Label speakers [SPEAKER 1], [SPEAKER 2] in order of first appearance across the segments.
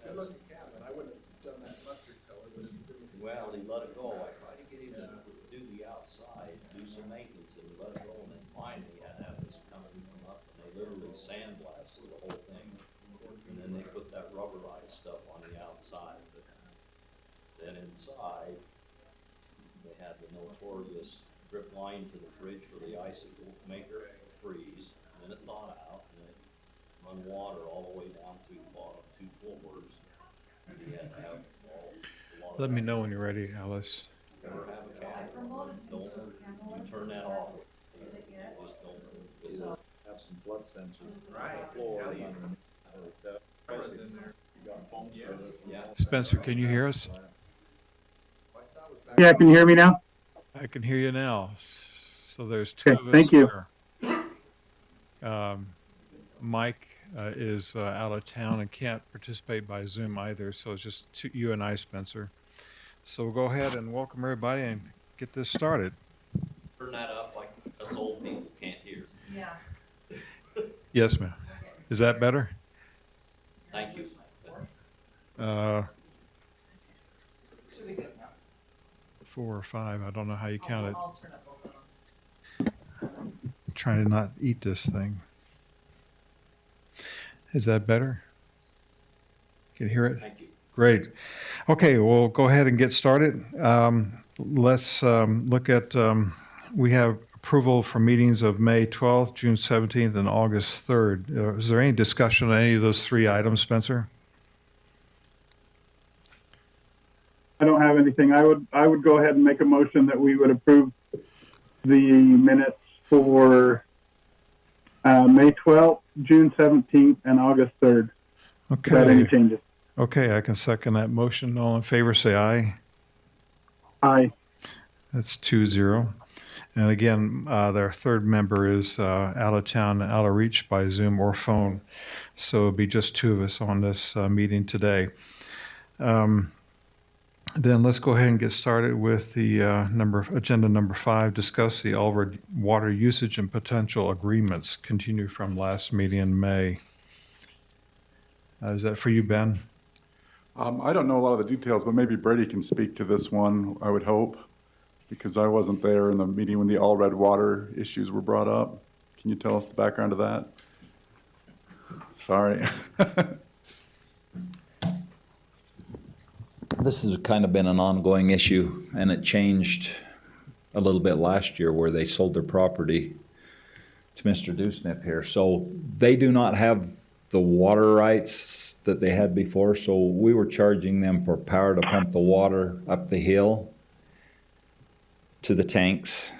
[SPEAKER 1] Good looking cabin. I wouldn't have done that mustard color, but it's good.
[SPEAKER 2] Well, he let it go. I tried to get him to do the outside, do some maintenance, and he let it go. And then finally, he had to have this company come up, and they literally sandblasted the whole thing. And then they put that rubberized stuff on the outside. But then inside, they had the notorious drip line to the fridge for the icicle maker freeze. And then it thawed out, and it run water all the way down to the bottom 2 floors. And he had to have a lot of
[SPEAKER 3] Let me know when you're ready, Alice.
[SPEAKER 2] Never have a cat. Don't you turn that off. Just don't.
[SPEAKER 4] Have some flood sensors.
[SPEAKER 1] Right.
[SPEAKER 4] Floor.
[SPEAKER 1] Tell you. Cameras in there.
[SPEAKER 4] You got phone
[SPEAKER 1] Yes.
[SPEAKER 4] service.
[SPEAKER 2] Yeah.
[SPEAKER 3] Spencer, can you hear us?
[SPEAKER 1] I saw it was back.
[SPEAKER 5] Yeah, can you hear me now?
[SPEAKER 3] I can hear you now. So there's 2
[SPEAKER 5] Okay,
[SPEAKER 3] of us
[SPEAKER 5] thank you.
[SPEAKER 3] here. Mike is out of town and can't participate by Zoom either, so it's just you and I, Spencer. So we'll go ahead and welcome everybody and get this started.
[SPEAKER 2] Turn that up like us old people can't hear.
[SPEAKER 6] Yeah.
[SPEAKER 3] Yes, ma'am. Is that better?
[SPEAKER 2] Thank you.
[SPEAKER 6] Should be good now.
[SPEAKER 3] 4 or 5. I don't know how you count it.
[SPEAKER 6] I'll turn up both of them.
[SPEAKER 3] I'm trying to not eat this thing. Is that better? Can you hear it?
[SPEAKER 2] Thank you.
[SPEAKER 3] Great. Okay, we'll go ahead and get started. Let's look at, we have approval for meetings of May 12th, June 17th, and August 3rd. Is there any discussion on any of those 3 items, Spencer?
[SPEAKER 5] I don't have anything. I would go ahead and make a motion that we would approve the minutes for May 12th, June 17th, and August 3rd. Without any
[SPEAKER 3] Okay.
[SPEAKER 5] changes.
[SPEAKER 3] Okay, I can second that motion. All in favor, say aye.
[SPEAKER 5] Aye.
[SPEAKER 3] That's 2-0. And again, their 3rd member is out of town, out of reach by Zoom or phone. So it'll be just 2 of us on this meeting today. Then let's go ahead and get started with the agenda number 5, discuss the Alred water usage and potential agreements, continue from last meeting in May. Is that for you, Ben?
[SPEAKER 7] I don't know a lot of the details, but maybe Brady can speak to this one, I would hope, because I wasn't there in the meeting when the all red water issues were brought up. Can you tell us the background of that? Sorry.
[SPEAKER 4] This has kind of been an ongoing issue, and it changed a little bit last year where they sold their property to Mr. Dewsnip here. So they do not have the water rights that they had before, so we were charging them for power to pump the water up the hill to the tanks.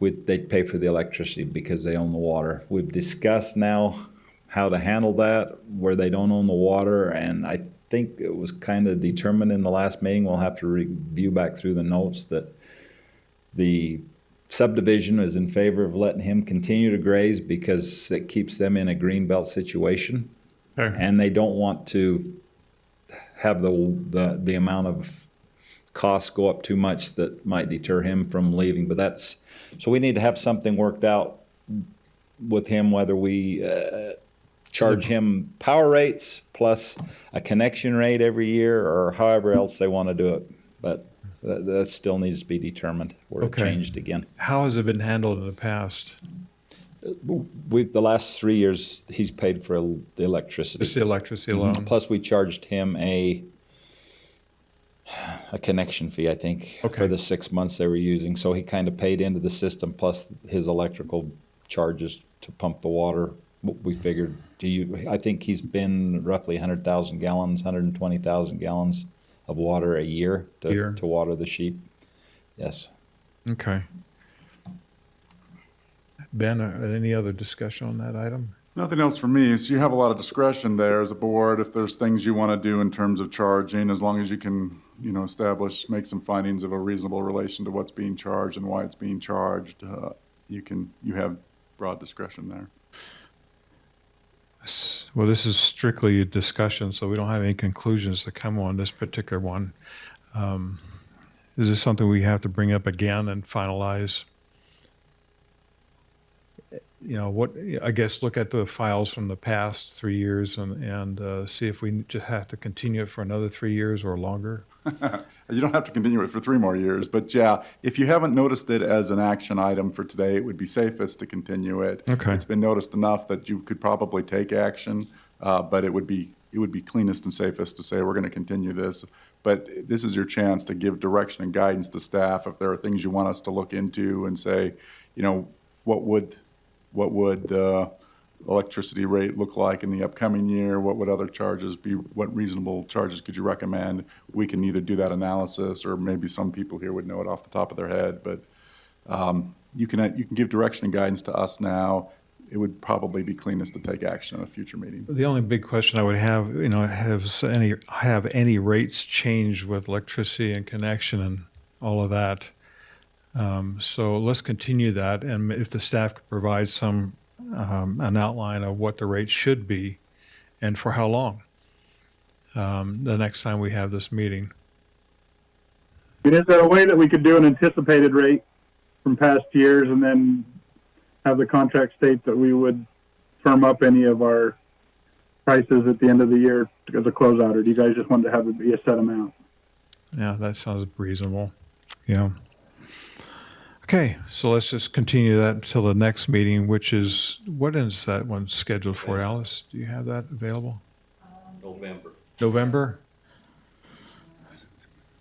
[SPEAKER 4] They'd pay for the electricity because they own the water. We've discussed now how to handle that where they don't own the water, and I think it was kind of determined in the last meeting. We'll have to review back through the notes that the subdivision is in favor of letting him continue to graze because it keeps them in a green belt situation.
[SPEAKER 3] Okay.
[SPEAKER 4] And they don't want to have the amount of costs go up too much that might deter him from leaving. But so we need to have something worked out with him, whether we charge him power rates plus a connection rate every year or however else they want to do it. But that still needs to be determined where it
[SPEAKER 3] Okay.
[SPEAKER 4] changed again.
[SPEAKER 3] How has it been handled in the past?
[SPEAKER 4] The last 3 years, he's paid for the electricity.
[SPEAKER 3] Just the electricity alone?
[SPEAKER 4] Plus, we charged him a connection fee, I think,
[SPEAKER 3] Okay.
[SPEAKER 4] for the 6 months they were using. So he kind of paid into the system plus his electrical charges to pump the water. We figured, I think he's been roughly 100,000 gallons, 120,000 gallons of water a year to water the sheep. Yes.
[SPEAKER 3] Okay. Ben, any other discussion on that item?
[SPEAKER 7] Nothing else for me. So you have a lot of discretion there as a board if there's things you want to do in terms of charging, as long as you can, make some findings of a reasonable relation to what's being charged and why it's being charged. You have broad discretion there.
[SPEAKER 3] Well, this is strictly a discussion, so we don't have any conclusions to come on this particular one. Is this something we have to bring up again and finalize? what, I guess, look at the files from the past 3 years and see if we just have to continue it for another 3 years or longer.
[SPEAKER 7] You don't have to continue it for 3 more years, but yeah, if you haven't noticed it as an action item for today, it would be safest to continue it.
[SPEAKER 3] Okay.
[SPEAKER 7] It's been noticed enough that you could probably take action, but it would be cleanest and safest to say we're going to continue this. But this is your chance to give direction and guidance to staff if there are things you want us to look into and say, what would electricity rate look like in the upcoming year? What would other charges be? What reasonable charges could you recommend? We can either do that analysis, or maybe some people here would know it off the top of their head. But you can give direction and guidance to us now. It would probably be cleanest to take action in a future meeting.
[SPEAKER 3] The only big question I would have, have any rates changed with electricity and connection and all of that? So let's continue that, and if the staff could provide an outline of what the rate should be and for how long, the next time we have this meeting.
[SPEAKER 5] Is there a way that we could do an anticipated rate from past years and then have the contract state that we would firm up any of our prices at the end of the year as a closeout, or do you guys just want to have it be a set amount?
[SPEAKER 3] Yeah, that sounds reasonable. Yeah. Okay, so let's just continue that until the next meeting, which is, what is that one scheduled for, Alice? Do you have that available?
[SPEAKER 2] November.
[SPEAKER 3] November?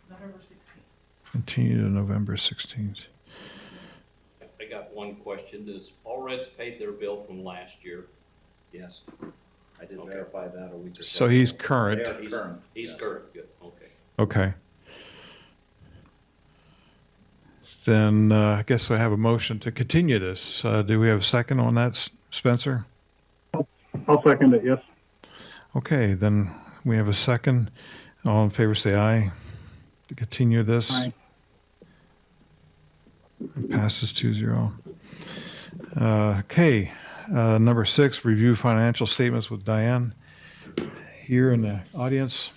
[SPEAKER 6] November 16th.
[SPEAKER 3] Continue to November 16th.
[SPEAKER 2] I got one question. Does All Reds paid their bill from last year?
[SPEAKER 8] Yes, I did
[SPEAKER 2] Okay.
[SPEAKER 8] verify that a week or
[SPEAKER 3] So he's current.
[SPEAKER 2] He's
[SPEAKER 8] Current,
[SPEAKER 2] He's
[SPEAKER 8] yes.
[SPEAKER 2] current, good, okay.
[SPEAKER 3] Okay. Then I guess I have a motion to continue this. Do we have a second on that, Spencer?
[SPEAKER 5] I'll second it, yes.
[SPEAKER 3] Okay, then we have a second. All in favor, say aye. To continue this.
[SPEAKER 5] Aye.
[SPEAKER 3] It passes 2-0. Okay, number 6, review financial statements with Diane here in the audience.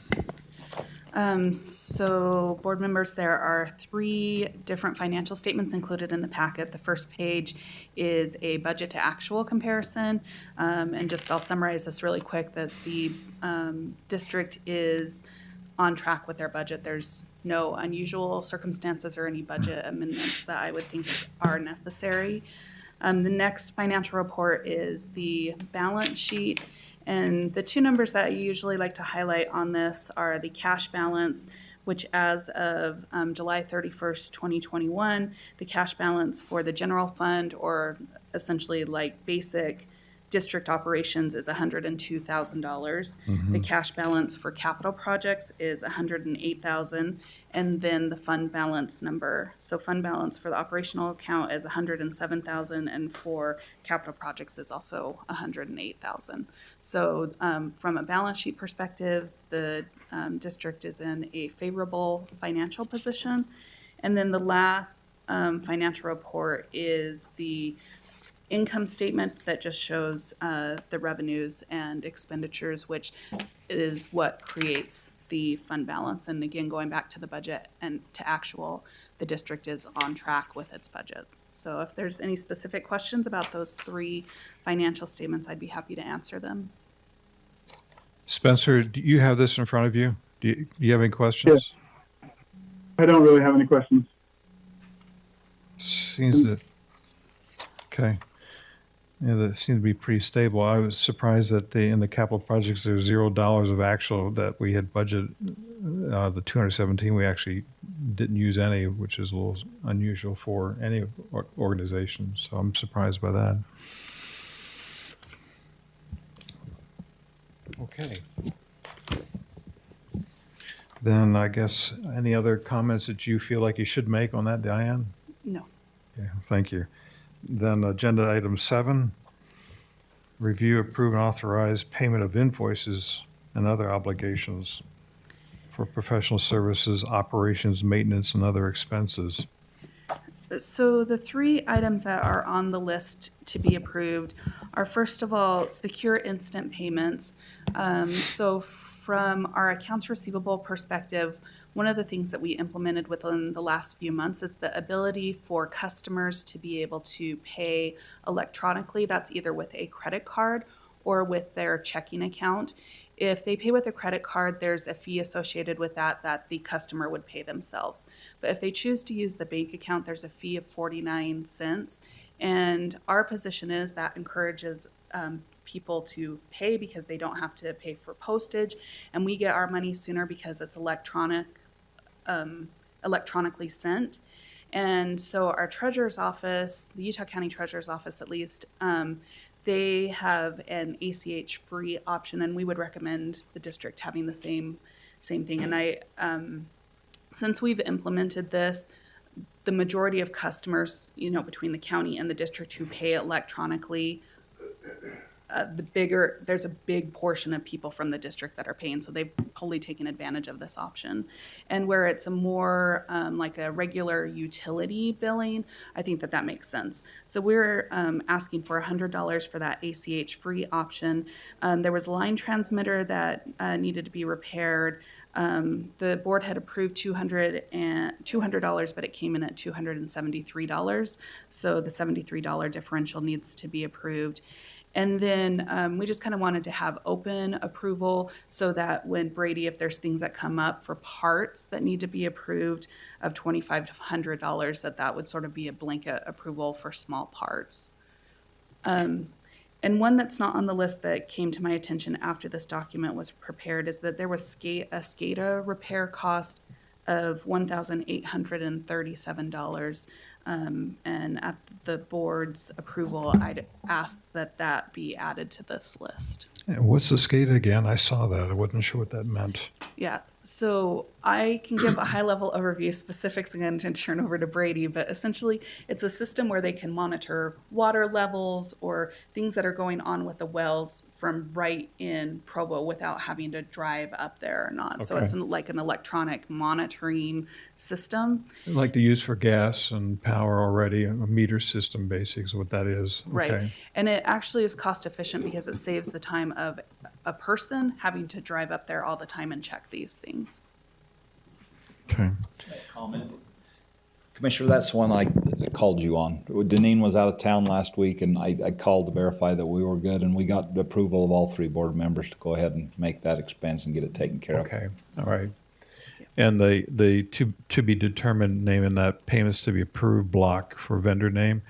[SPEAKER 9] So board members, there are 3 different financial statements included in the packet. The first page is a budget to actual comparison. And just I'll summarize this really quick, that the district is on track with their budget. There's no unusual circumstances or any budget amendments that I would think are necessary. The next financial report is the balance sheet. And the 2 numbers that I usually like to highlight on this are the cash balance, which as of July 31st, 2021, the cash balance for the general fund, or essentially like basic district operations, is $102,000. The cash balance for capital projects is $108,000, and then the fund balance number. So fund balance for the operational account is $107,000, and for capital projects is also $108,000. So from a balance sheet perspective, the district is in a favorable financial position. And then the last financial report is the income statement that just shows the revenues and expenditures, which is what creates the fund balance. And again, going back to the budget and to actual, the district is on track with its budget. So if there's any specific questions about those 3 financial statements, I'd be happy to answer them.
[SPEAKER 3] Spencer, do you have this in front of you? Do you have any questions?
[SPEAKER 5] I don't really have any questions.
[SPEAKER 3] Seems that, okay. Yeah, that seemed to be pretty stable. I was surprised that in the capital projects, there's $0 of actual that we had budgeted. The 217, we actually didn't use any, which is a little unusual for any organization. So I'm surprised by that. Okay. Then I guess any other comments that you feel like you should make on that, Diane?
[SPEAKER 9] No.
[SPEAKER 3] Okay, thank you. Then agenda item 7, review, approve, and authorize payment of invoices and other obligations for professional services, operations, maintenance, and other expenses.
[SPEAKER 9] So the 3 items that are on the list to be approved are, first of all, secure instant payments. So from our accounts receivable perspective, one of the things that we implemented within the last few months is the ability for customers to be able to pay electronically. That's either with a credit card or with their checking account. If they pay with a credit card, there's a fee associated with that the customer would pay themselves. But if they choose to use the bank account, there's a fee of 49 cents. And our position is that encourages people to pay because they don't have to pay for postage, and we get our money sooner because it's electronically sent. And so our treasurer's office, the Utah County Treasurer's Office at least, they have an ACH free option, and we would recommend the district having the same thing. And I, since we've implemented this, the majority of customers, between the county and the district who pay electronically, there's a big portion of people from the district that are paying, so they've totally taken advantage of this option. And where it's a more like a regular utility billing, I think that makes sense. So we're asking for $100 for that ACH free option. There was a line transmitter that needed to be repaired. The board had approved $200, but it came in at $273. So the $73 differential needs to be approved. And then we just kind of wanted to have open approval so that when Brady, if there's things that come up for parts that need to be approved of $2,500, that would sort of be a blanket approval for small parts. And one that's not on the list that came to my attention after this document was prepared is that there was a SCADA repair cost of $1,837. And at the board's approval, I'd ask that be added to this list.
[SPEAKER 3] And what's the SCADA again? I saw that. I wasn't sure what that meant.
[SPEAKER 9] Yeah, so I can give a high-level overview, specifics again to turn over to Brady, but essentially it's a system where they can monitor water levels or things that are going on with the wells from right in Provo without having to drive up there or not. So
[SPEAKER 3] Okay.
[SPEAKER 9] it's like an electronic monitoring system.
[SPEAKER 3] Like to use for gas and power already, a meter system basically is what that is.
[SPEAKER 9] Right.
[SPEAKER 3] Okay.
[SPEAKER 9] And it actually is cost efficient because it saves the time of a person having to drive up there all the time and check these things.
[SPEAKER 3] Okay.
[SPEAKER 2] Comment?
[SPEAKER 4] Commissioner, that's one I called you on. Deneen was out of town last week, and I called to verify that we were good, and we got the approval of all three board members to go ahead and make that expense and get it taken care of.
[SPEAKER 3] Okay, all right. And the to be determined name in that payments to be approved block for vendor name,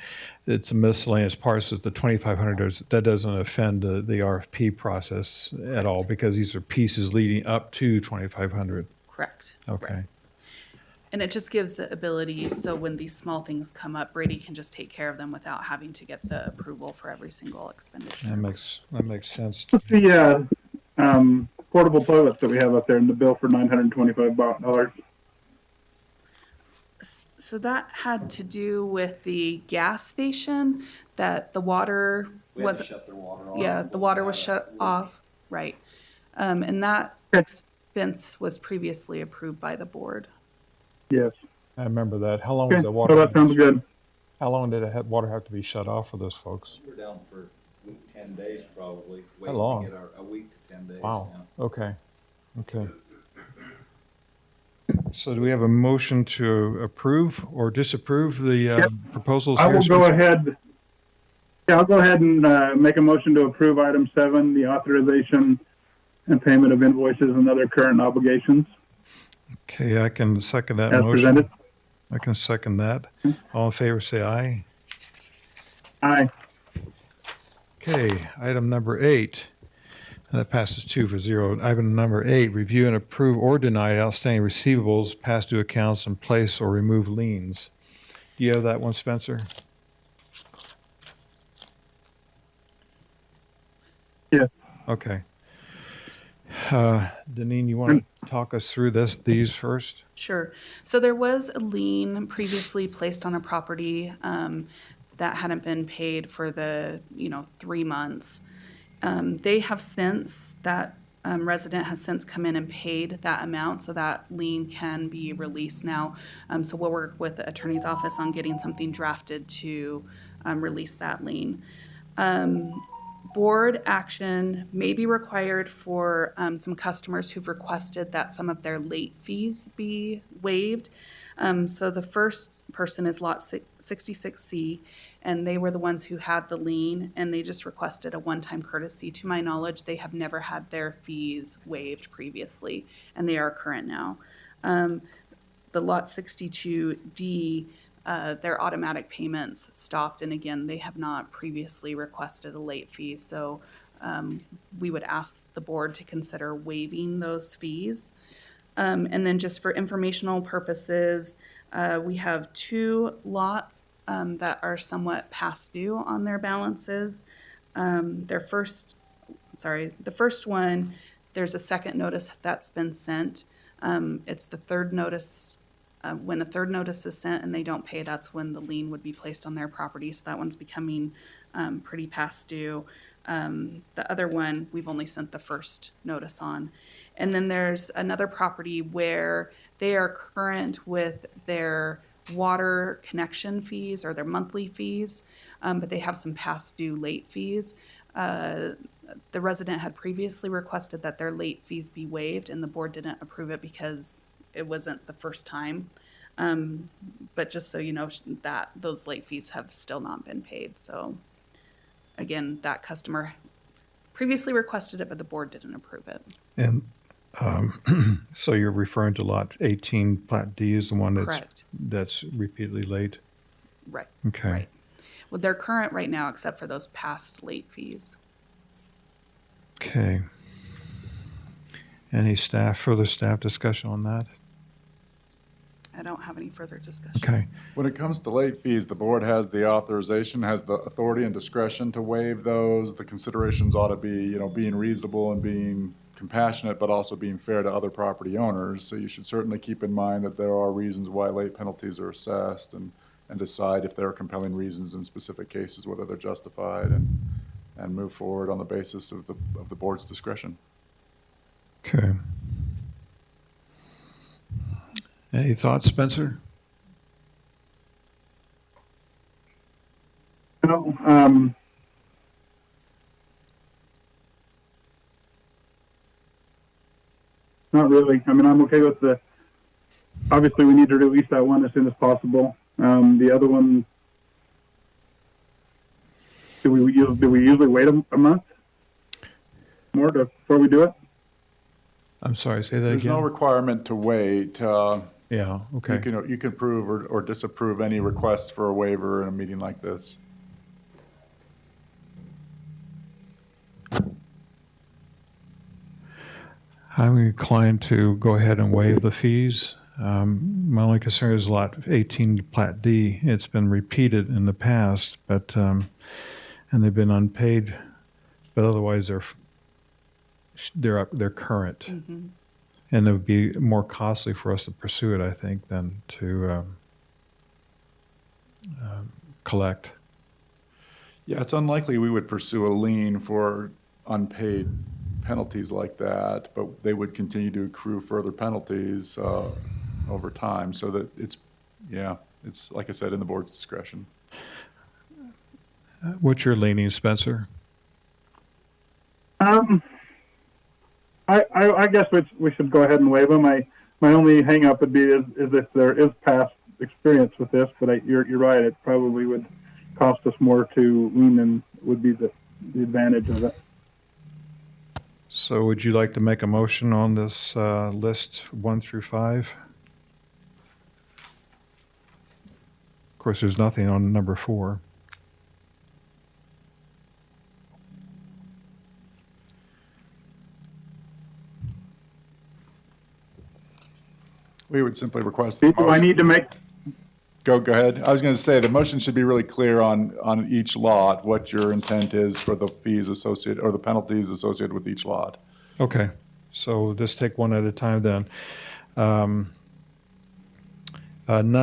[SPEAKER 3] it's a miscellaneous parts of the $2,500. That doesn't offend the RFP process at all because these are pieces leading up to $2,500.
[SPEAKER 9] Correct.
[SPEAKER 3] Okay.
[SPEAKER 9] Right. And it just gives the ability, so when these small things come up, Brady can just take care of them without having to get the approval for every single expenditure.
[SPEAKER 3] That makes sense.
[SPEAKER 5] What's the portable toilets that we have up there in the bill for $925?
[SPEAKER 9] So that had to do with the gas station that the water
[SPEAKER 2] We had to
[SPEAKER 9] was,
[SPEAKER 2] shut their water off.
[SPEAKER 9] yeah, the water was shut off, right. And that expense was previously approved by the board.
[SPEAKER 5] Yes.
[SPEAKER 3] I remember that. How long
[SPEAKER 5] Okay.
[SPEAKER 3] was the
[SPEAKER 5] So
[SPEAKER 3] water?
[SPEAKER 5] that sounds good.
[SPEAKER 3] How long did water have to be shut off for those folks?
[SPEAKER 2] We're down for 10 days probably.
[SPEAKER 3] How long?
[SPEAKER 2] Waiting to get a week to 10 days.
[SPEAKER 3] Wow.
[SPEAKER 2] yeah.
[SPEAKER 3] Okay. Okay. So do we have a motion to approve or disapprove the
[SPEAKER 5] Yep.
[SPEAKER 3] proposals
[SPEAKER 5] I
[SPEAKER 3] here?
[SPEAKER 5] will go ahead. Yeah, I'll go ahead and make a motion to approve item 7, the authorization and payment of invoices and other current obligations
[SPEAKER 3] Okay, I can second that
[SPEAKER 5] as
[SPEAKER 3] motion.
[SPEAKER 5] presented.
[SPEAKER 3] I can second that. All in favor, say aye.
[SPEAKER 5] Aye.
[SPEAKER 3] Okay, item number 8. That passes 2-0. Item number 8, review and approve or deny outstanding receivables, past due accounts, and place or remove liens. Do you have that one, Spencer?
[SPEAKER 5] Yes.
[SPEAKER 3] Okay. Deneen, you want to talk us through these first?
[SPEAKER 9] Sure. So there was a lien previously placed on a property that hadn't been paid for the 3 months. They have since, that resident has since come in and paid that amount, so that lien can be released now. So we'll work with the attorney's office on getting something drafted to release that lien. board action may be required for some customers who've requested that some of their late fees be waived. So the first person is Lot 66C, and they were the ones who had the lien, and they just requested a one-time courtesy. To my knowledge, they have never had their fees waived previously, and they are current now. The Lot 62D, their automatic payments stopped, and again, they have not previously requested a late fee, so we would ask the board to consider waiving those fees. And then just for informational purposes, we have 2 lots that are somewhat past due on their balances. The first one, there's a second notice that's been sent. It's the third notice. When a third notice is sent and they don't pay, that's when the lien would be placed on their property. So that one's becoming pretty past due. The other one, we've only sent the first notice on. And then there's another property where they are current with their water connection fees or their monthly fees, but they have some past due late fees. The resident had previously requested that their late fees be waived, and the board didn't approve it because it wasn't the first time. But just so you know, that those late fees have still not been paid. So again, that customer previously requested it, but the board didn't approve it.
[SPEAKER 3] And so you're referring to Lot 18, Plat D is the one
[SPEAKER 9] Correct.
[SPEAKER 3] that's repeatedly late?
[SPEAKER 9] Right.
[SPEAKER 3] Okay.
[SPEAKER 9] Right. Well, they're current right now, except for those past late fees.
[SPEAKER 3] Okay. Any further staff discussion on that?
[SPEAKER 9] I don't have any further discussion.
[SPEAKER 3] Okay.
[SPEAKER 7] When it comes to late fees, the board has the authorization, has the authority and discretion to waive those. The considerations ought to be, being reasonable and being compassionate, but also being fair to other property owners. So you should certainly keep in mind that there are reasons why late penalties are assessed, and decide if there are compelling reasons in specific cases, whether they're justified, and move forward on the basis of the board's discretion.
[SPEAKER 3] Okay. Any thoughts, Spencer?
[SPEAKER 5] No, not really. I mean, I'm okay with obviously we need to release that one as soon as possible. The other one, do we usually wait a month more before we do it?
[SPEAKER 3] I'm sorry, say that
[SPEAKER 7] There's no
[SPEAKER 3] again?
[SPEAKER 7] requirement to wait.
[SPEAKER 3] Yeah, okay.
[SPEAKER 7] You can approve or disapprove any request for a waiver in a meeting like this.
[SPEAKER 3] I'm inclined to go ahead and waive the fees. My only concern is Lot 18, Plat D. It's been repeated in the past, but, and they've been unpaid, but otherwise they're current.
[SPEAKER 9] Mm-hmm.
[SPEAKER 3] And it would be more costly for us to pursue it, I think, than to collect.
[SPEAKER 7] Yeah, it's unlikely we would pursue a lien for unpaid penalties like that, but they would continue to accrue further penalties over time. So that it's like I said, in the board's discretion.
[SPEAKER 3] What's your leaning, Spencer?
[SPEAKER 5] I guess we should go ahead and waive them. My only hang up would be is if there is past experience with this, but you're right. It probably would cost us more to lien than would be the advantage of it.
[SPEAKER 3] So would you like to make a motion on this list 1 through 5? Of course, there's nothing on number 4.
[SPEAKER 7] We would simply request.
[SPEAKER 5] Do I need to make?
[SPEAKER 7] Go ahead. I was going to say, the motion should be really clear on each lot, what your intent is for the fees associated, or the penalties associated with each lot.
[SPEAKER 3] Okay, so we'll just take one at a time then. None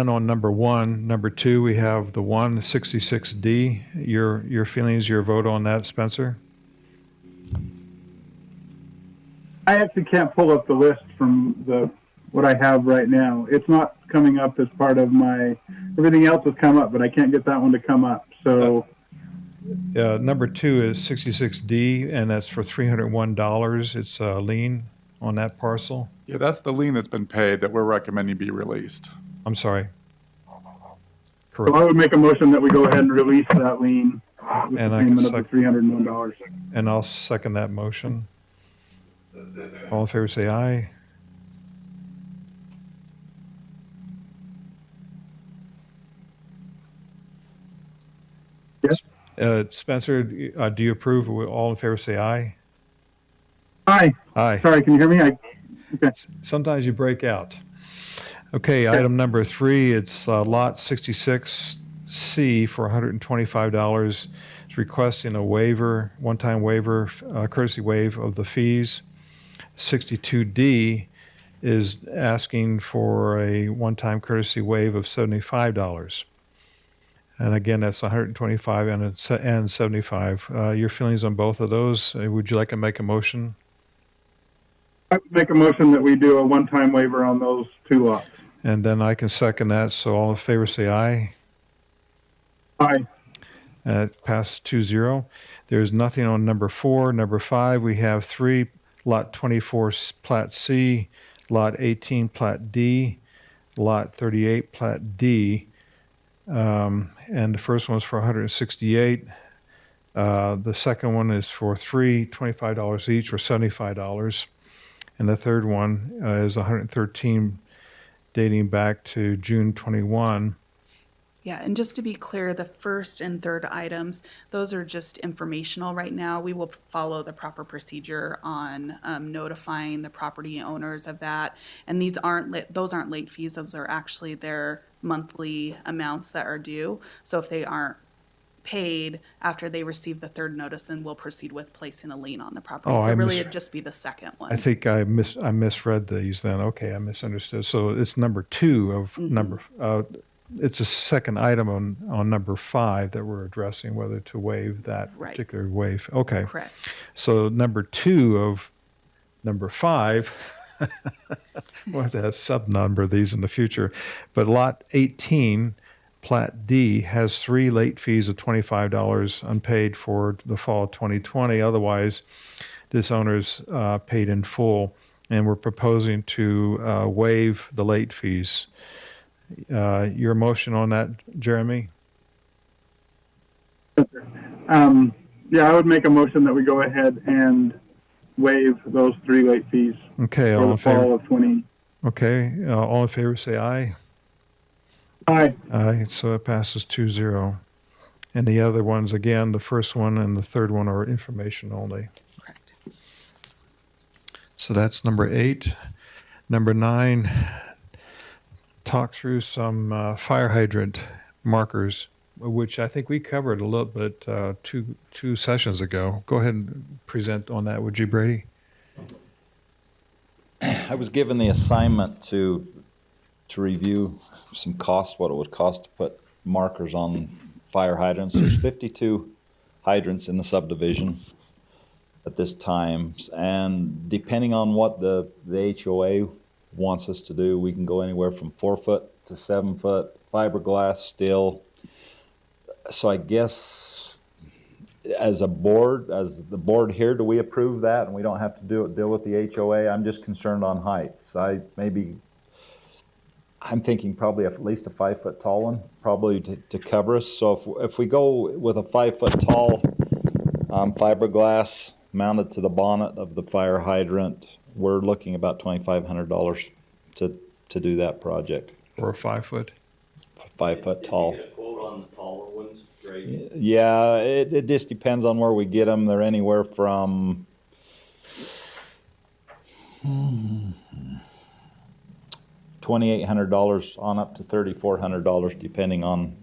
[SPEAKER 3] on number 1. Number 2, we have the 166D. Your feelings, your vote on that, Spencer?
[SPEAKER 5] I actually can't pull up the list from what I have right now. It's not coming up as part of everything else has come up, but I can't get that one to come up. So
[SPEAKER 3] Number 2 is 66D, and that's for $301. It's a lien on that parcel.
[SPEAKER 7] Yeah, that's the lien that's been paid that we're recommending be released.
[SPEAKER 3] I'm sorry.
[SPEAKER 5] So
[SPEAKER 3] Correct.
[SPEAKER 5] I would make a motion that we go ahead and release that lien with
[SPEAKER 3] And
[SPEAKER 5] the
[SPEAKER 3] I can
[SPEAKER 5] payment of the $301.
[SPEAKER 3] And I'll second that motion. All in favor, say aye.
[SPEAKER 5] Yes.
[SPEAKER 3] Spencer, do you approve? All in favor, say aye.
[SPEAKER 5] Hi.
[SPEAKER 3] Aye.
[SPEAKER 5] Sorry, can you hear me? Okay.
[SPEAKER 3] Sometimes you break out. Okay, item number 3, it's lot 66C for $125. It's requesting a waiver, one-time waiver, courtesy waive of the fees. 62D is asking for a one-time courtesy waive of $75. And again, that's 125 and 75. Your feelings on both of those? Would you like to make a motion?
[SPEAKER 5] I would make a motion that we do a one-time waiver on those 2 lots.
[SPEAKER 3] And then I can second that. So all in favor, say aye.
[SPEAKER 5] Aye.
[SPEAKER 3] It passes 2-0. There's nothing on number 4. Number 5, we have 3, lot 24 Plat C, lot 18 Plat D, lot 38 Plat D. And the first one's for 168. The second one is for $25 each, or $75. And the third one is 113, dating back to June 21.
[SPEAKER 9] Yeah, and just to be clear, the first and third items, those are just informational right now. We will follow the proper procedure on notifying the property owners of that. And those aren't late fees, those are actually their monthly amounts that are due. So if they aren't paid after they receive the third notice, then we'll proceed with placing a lien on the property.
[SPEAKER 3] Oh,
[SPEAKER 9] So
[SPEAKER 3] I
[SPEAKER 9] really,
[SPEAKER 3] mis-
[SPEAKER 9] it'd just be the second one.
[SPEAKER 3] I think I misread these then. Okay, I misunderstood. So it's number 2 of number, it's a second item on number 5 that we're addressing, whether to waive that
[SPEAKER 9] Right.
[SPEAKER 3] particular waive. Okay.
[SPEAKER 9] Correct.
[SPEAKER 3] So number 2 of number 5, we'll have to have sub-number these in the future. But lot 18, Plat D, has 3 late fees of $25 unpaid for the fall of 2020. Otherwise, this owner's paid in full, and we're proposing to waive the late fees. Your motion on that, Jeremy?
[SPEAKER 5] Yeah, I would make a motion that we go ahead and waive those 3 late fees
[SPEAKER 3] Okay,
[SPEAKER 5] for
[SPEAKER 3] all
[SPEAKER 5] the
[SPEAKER 3] in favor?
[SPEAKER 5] fall of 20.
[SPEAKER 3] Okay, all in favor, say aye.
[SPEAKER 5] Aye.
[SPEAKER 3] Aye, so it passes 2-0. And the other ones, again, the first one and the third one are information only.
[SPEAKER 9] Correct.
[SPEAKER 3] So that's number 8. Number 9, talk through some fire hydrant markers, which I think we covered a little bit two sessions ago. Go ahead and present on that, would you, Brady?
[SPEAKER 4] I was given the assignment to review some costs, what it would cost to put markers on fire hydrants. There's 52 hydrants in the subdivision at this time, and depending on what the HOA wants us to do, we can go anywhere from 4 foot to 7 foot, fiberglass, steel. So I guess as the board here, do we approve that and we don't have to deal with the HOA? I'm just concerned on height. So I'm thinking probably at least a 5 foot tall one, probably to cover us. So if we go with a 5 foot tall fiberglass mounted to the bonnet of the fire hydrant, we're looking about $2,500 to do that project.
[SPEAKER 3] Or 5 foot?
[SPEAKER 4] 5 foot tall.
[SPEAKER 2] Did you get a quote on the taller ones, Grady?
[SPEAKER 4] Yeah, it just depends on where we get them. They're anywhere from $2,800 on up to $3,400, depending on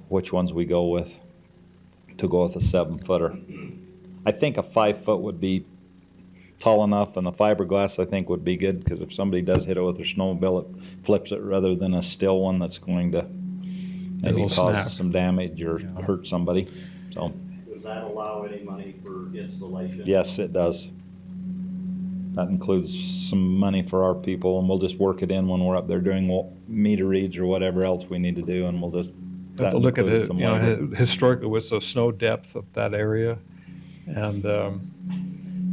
[SPEAKER 4] which ones we go with, to go with a 7 footer. I think a 5 foot would be tall enough, and the fiberglass I think would be good, because if somebody does hit it with their snowmobile, it flips it rather than a still one that's going to maybe
[SPEAKER 3] It'll
[SPEAKER 4] cause
[SPEAKER 3] snap.
[SPEAKER 4] some damage or hurt somebody. So,
[SPEAKER 2] Does that allow any money for installation?
[SPEAKER 4] yes, it does. That includes some money for our people, and we'll just work it in when we're up there doing meter reads or whatever else we need to do, and we'll just
[SPEAKER 3] Have to look at it, you know, historically, what's the snow depth of that area? And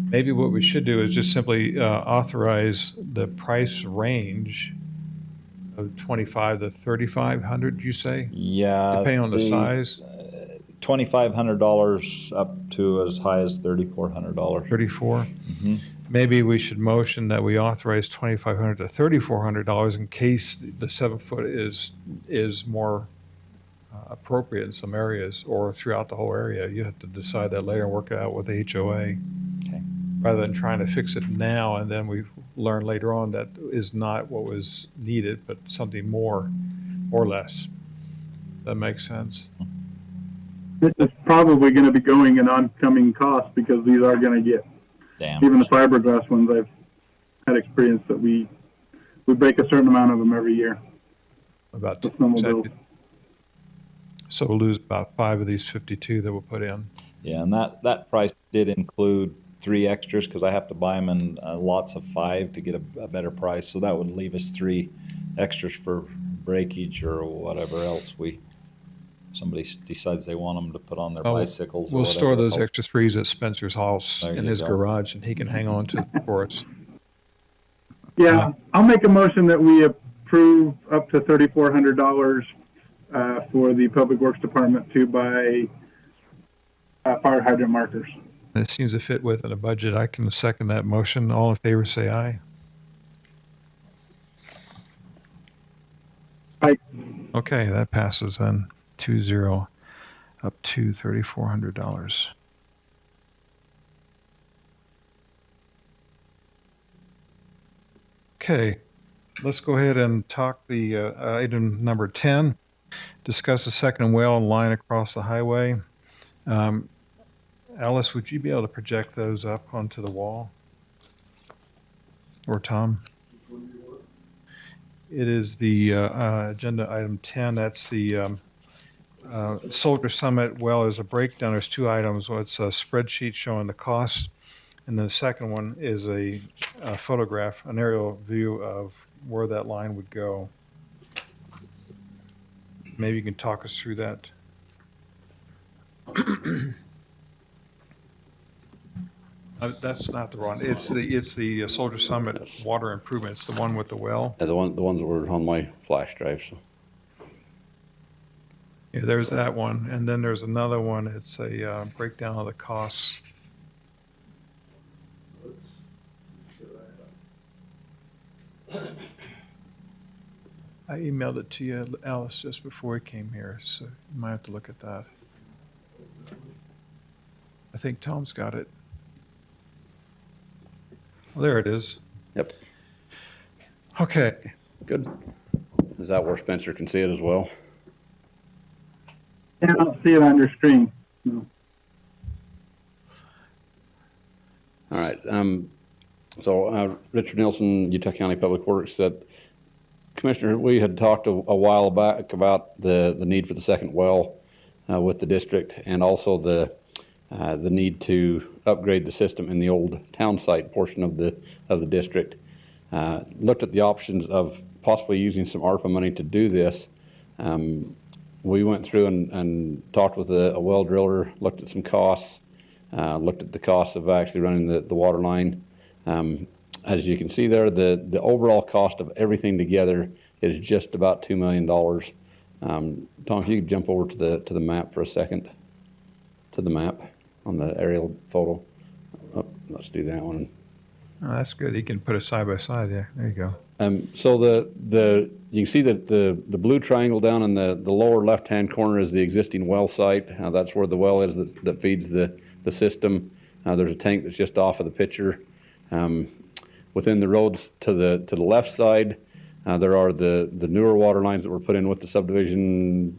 [SPEAKER 3] maybe what we should do is just simply authorize the price range of 25 to 3,500, you say?
[SPEAKER 4] Yeah.
[SPEAKER 3] Depending on the size?
[SPEAKER 4] $2,500 up to as high as $3,400.
[SPEAKER 3] 34? Maybe we should motion that we authorize $2,500 to $3,400 in case the 7-foot is more appropriate in some areas or throughout the whole area. You have to decide that later and work it out with the HOA.
[SPEAKER 4] Okay.
[SPEAKER 3] Rather than trying to fix it now and then we learn later on that is not what was needed, but something more or less. That makes sense.
[SPEAKER 5] This is probably going to be going in oncoming costs because these are going to get,
[SPEAKER 4] Damn.
[SPEAKER 5] even the fiberglass ones, I've had experience that we break a certain amount of them every year.
[SPEAKER 3] About
[SPEAKER 5] The snowmobiles.
[SPEAKER 3] So we'll lose about 5 of these 52 that we'll put in.
[SPEAKER 4] Yeah, and that price did include 3 extras because I have to buy them in lots of 5 to get a better price. So that would leave us 3 extras for breakage or whatever else somebody decides they want them to put on their
[SPEAKER 3] Oh,
[SPEAKER 4] bicycles. Or
[SPEAKER 3] We'll store
[SPEAKER 4] whatever.
[SPEAKER 3] those extra 3s at Spencer's house
[SPEAKER 4] There
[SPEAKER 3] in
[SPEAKER 4] you
[SPEAKER 3] his
[SPEAKER 4] go.
[SPEAKER 3] garage and he can hang on to it for us.
[SPEAKER 5] Yeah, I'll make a motion that we approve up to $3,400 for the Public Works Department to buy fire hydrant markers.
[SPEAKER 3] And it seems to fit within a budget. I can second that motion. All in favor, say aye.
[SPEAKER 5] Aye.
[SPEAKER 3] Okay, that passes then 2-0 up to $3,400. Okay, let's go ahead and talk the item number 10. Discuss a second well line across the highway. Alice, would you be able to project those up onto the wall? Or Tom? It is the agenda item 10. That's the Soldier Summit well is a breakdown. There's 2 items. Well, it's a spreadsheet showing the costs. And the second one is a photograph, an aerial view of where that line would go. Maybe you can talk us through that. That's not the one. It's the Soldier Summit water improvement. It's the one with the well.
[SPEAKER 10] Yeah, the ones that were on my flash drive. So
[SPEAKER 3] Yeah, there's that one, and then there's another one. It's a breakdown of the costs. I emailed it to you, Alice, just before we came here, so you might have to look at that. I think Tom's got it. Well, there it is.
[SPEAKER 10] yep,
[SPEAKER 3] Okay.
[SPEAKER 10] good. Is that where Spencer can see it as well?
[SPEAKER 5] Yeah, I don't see it on your screen. No.
[SPEAKER 10] All right. So Richard Nielsen, Utah County Public Works, said, Commissioner, we had talked a while back about the need for the second well with the district, and also the need to upgrade the system in the old town site portion of the district. Looked at the options of possibly using some ARPA money to do this. We went through and talked with a well driller, looked at some costs, looked at the cost of actually running the water line. As you can see there, the overall cost of everything together is just about $2 million. Tom, if you could jump over to the map for a second, to the map on the aerial photo. Oh, let's do that one.
[SPEAKER 3] Oh, that's good. You can put it side by side. Yeah, there you go.
[SPEAKER 10] So you can see that the blue triangle down in the lower left-hand corner is the existing well site. That's where the well is that feeds the system. There's a tank that's just off of the picture. Within the roads to the left side, there are the newer water lines that were put in with the subdivision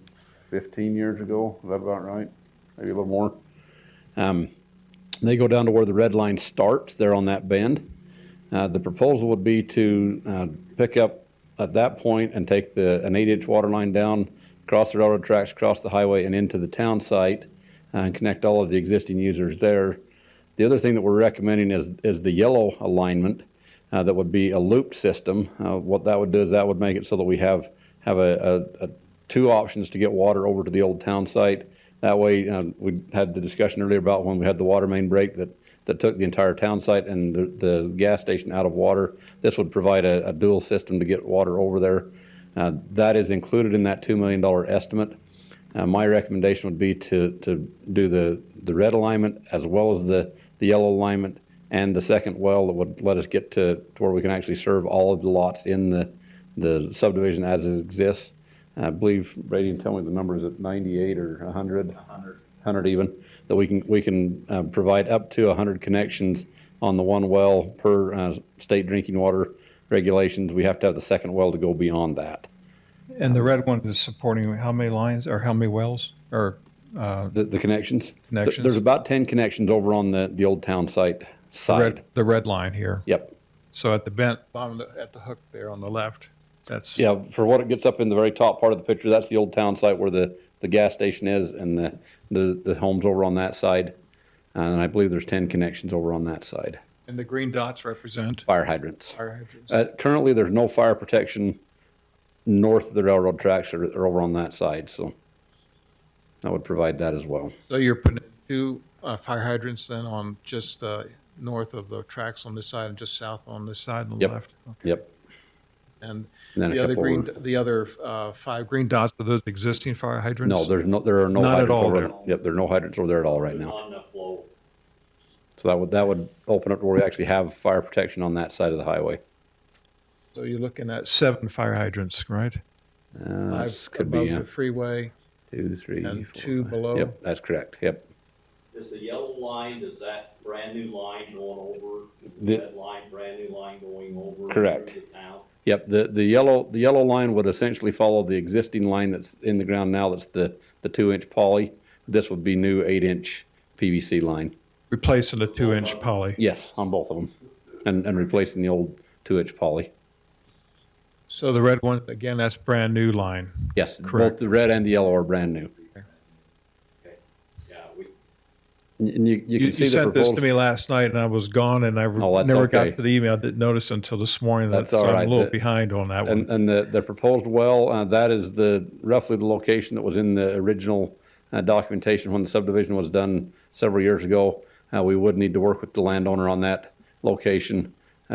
[SPEAKER 10] 15 years ago. Is that about right? Maybe a little more. They go down to where the red line starts there on that bend. The proposal would be to pick up at that point and take an 8-inch water line down, across the railroad tracks, across the highway, and into the town site, and connect all of the existing users there. The other thing that we're recommending is the yellow alignment. That would be a looped system. What that would do is that would make it so that we have a two options to get water over to the old town site. That way, we had the discussion earlier about when we had the water main break that took the entire town site and the gas station out of water. This would provide a dual system to get water over there. That is included in that $2 million estimate. My recommendation would be to do the red alignment as well as the yellow alignment and the second well that would let us get to where we can actually serve all of the lots in the subdivision as it exists. I believe, Brady, tell me the numbers at 98 or 100? 100 even, that we can provide up to 100 connections on the one well per state drinking water regulations. We have to have the second well to go beyond that.
[SPEAKER 3] And the red one is supporting how many lines or how many wells or
[SPEAKER 10] The connections?
[SPEAKER 3] Connections.
[SPEAKER 10] There's about 10 connections over on the old town site side.
[SPEAKER 3] the red line here?
[SPEAKER 10] Yep.
[SPEAKER 3] So at the bottom, at the hook there on the left, that's.
[SPEAKER 10] Yeah, for what it gets up in the very top part of the picture, that's the old town site where the gas station is and the homes over on that side. And I believe there's 10 connections over on that side.
[SPEAKER 3] And the green dots represent
[SPEAKER 10] Fire hydrants.
[SPEAKER 3] fire hydrants.
[SPEAKER 10] Currently, there's no fire protection north of the railroad tracks or over on that side, so I would provide that as well.
[SPEAKER 3] So you're putting two fire hydrants then on just north of the tracks on this side and just south on this side on the
[SPEAKER 10] Yep.
[SPEAKER 3] left? Okay.
[SPEAKER 10] Yep.
[SPEAKER 3] And
[SPEAKER 10] And then a
[SPEAKER 3] the other
[SPEAKER 10] couple
[SPEAKER 3] green, the other 5 green dots, are those existing fire hydrants?
[SPEAKER 10] No, there are no
[SPEAKER 3] Not at
[SPEAKER 10] hydrants
[SPEAKER 3] all
[SPEAKER 10] over
[SPEAKER 3] there.
[SPEAKER 10] there. Yep, there are no hydrants over there at all right now.
[SPEAKER 2] On the flow.
[SPEAKER 10] So that would open up where we actually have fire protection on that side of the highway.
[SPEAKER 3] So you're looking at 7 fire hydrants, right?
[SPEAKER 10] This
[SPEAKER 3] 5
[SPEAKER 10] could be
[SPEAKER 3] above the freeway
[SPEAKER 10] 2, 3,
[SPEAKER 3] and
[SPEAKER 10] 4,
[SPEAKER 3] 2
[SPEAKER 10] 5.
[SPEAKER 3] below?
[SPEAKER 10] Yep, that's correct. Yep.
[SPEAKER 2] Is the yellow line, is that brand new line going over,
[SPEAKER 10] The-
[SPEAKER 2] the red line, brand new line going over?
[SPEAKER 10] Correct.
[SPEAKER 2] through the town?
[SPEAKER 10] Yep, the yellow line would essentially follow the existing line that's in the ground now, that's the 2-inch poly. This would be new 8-inch PVC line.
[SPEAKER 3] Replacing the 2-inch poly.
[SPEAKER 10] Yes, on both of them, and replacing the old 2-inch poly.
[SPEAKER 3] So the red one, again, that's brand new line.
[SPEAKER 10] Yes,
[SPEAKER 3] Correct.
[SPEAKER 10] both the red and the yellow are brand new.
[SPEAKER 2] Okay, yeah, we,
[SPEAKER 10] And you
[SPEAKER 3] You
[SPEAKER 10] can see the
[SPEAKER 3] sent this to
[SPEAKER 10] proposed.
[SPEAKER 3] me last night and I was gone and I
[SPEAKER 10] Oh, that's
[SPEAKER 3] never
[SPEAKER 10] okay.
[SPEAKER 3] got to the email. Didn't notice until this morning.
[SPEAKER 10] That's
[SPEAKER 3] So
[SPEAKER 10] all
[SPEAKER 3] I'm
[SPEAKER 10] right.
[SPEAKER 3] a little
[SPEAKER 10] The-
[SPEAKER 3] behind on that one.
[SPEAKER 10] And the proposed well, that is roughly the location that was in the original documentation when the subdivision was done several years ago. We would need to work with the landowner on that location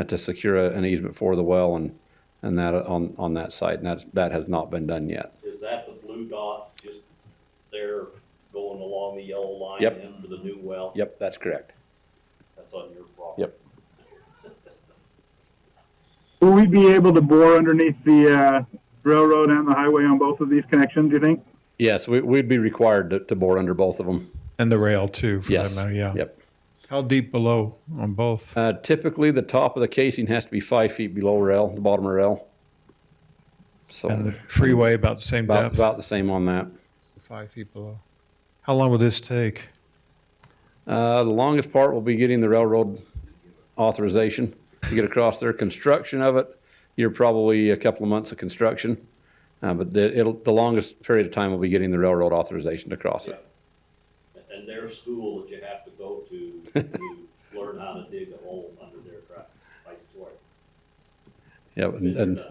[SPEAKER 10] to secure an easement for the well and that on that site, and that has not been done yet.
[SPEAKER 2] is that the blue dot just there going along the yellow line
[SPEAKER 10] Yep.
[SPEAKER 2] in for the new well?
[SPEAKER 10] Yep, that's correct.
[SPEAKER 2] That's on your property?
[SPEAKER 10] Yep.
[SPEAKER 5] Will we be able to bore underneath the railroad and the highway on both of these connections, do you think?
[SPEAKER 10] Yes, we'd be required to bore under both of them.
[SPEAKER 3] And the rail too, for that
[SPEAKER 10] Yes.
[SPEAKER 3] matter, yeah.
[SPEAKER 10] Yep.
[SPEAKER 3] How deep below on both?
[SPEAKER 10] Typically, the top of the casing has to be 5 feet below rail, the bottom of rail. So
[SPEAKER 3] And the freeway about the same depth?
[SPEAKER 10] about the same on that.
[SPEAKER 3] 5 feet below. How long will this take?
[SPEAKER 10] The longest part will be getting the railroad authorization to get across there. Construction of it, you're probably a couple of months of construction. But the longest period of time will be getting the railroad authorization to cross it.
[SPEAKER 2] And their school that you have to go to learn how to dig a hole under their track, like swear.
[SPEAKER 10] Yeah, and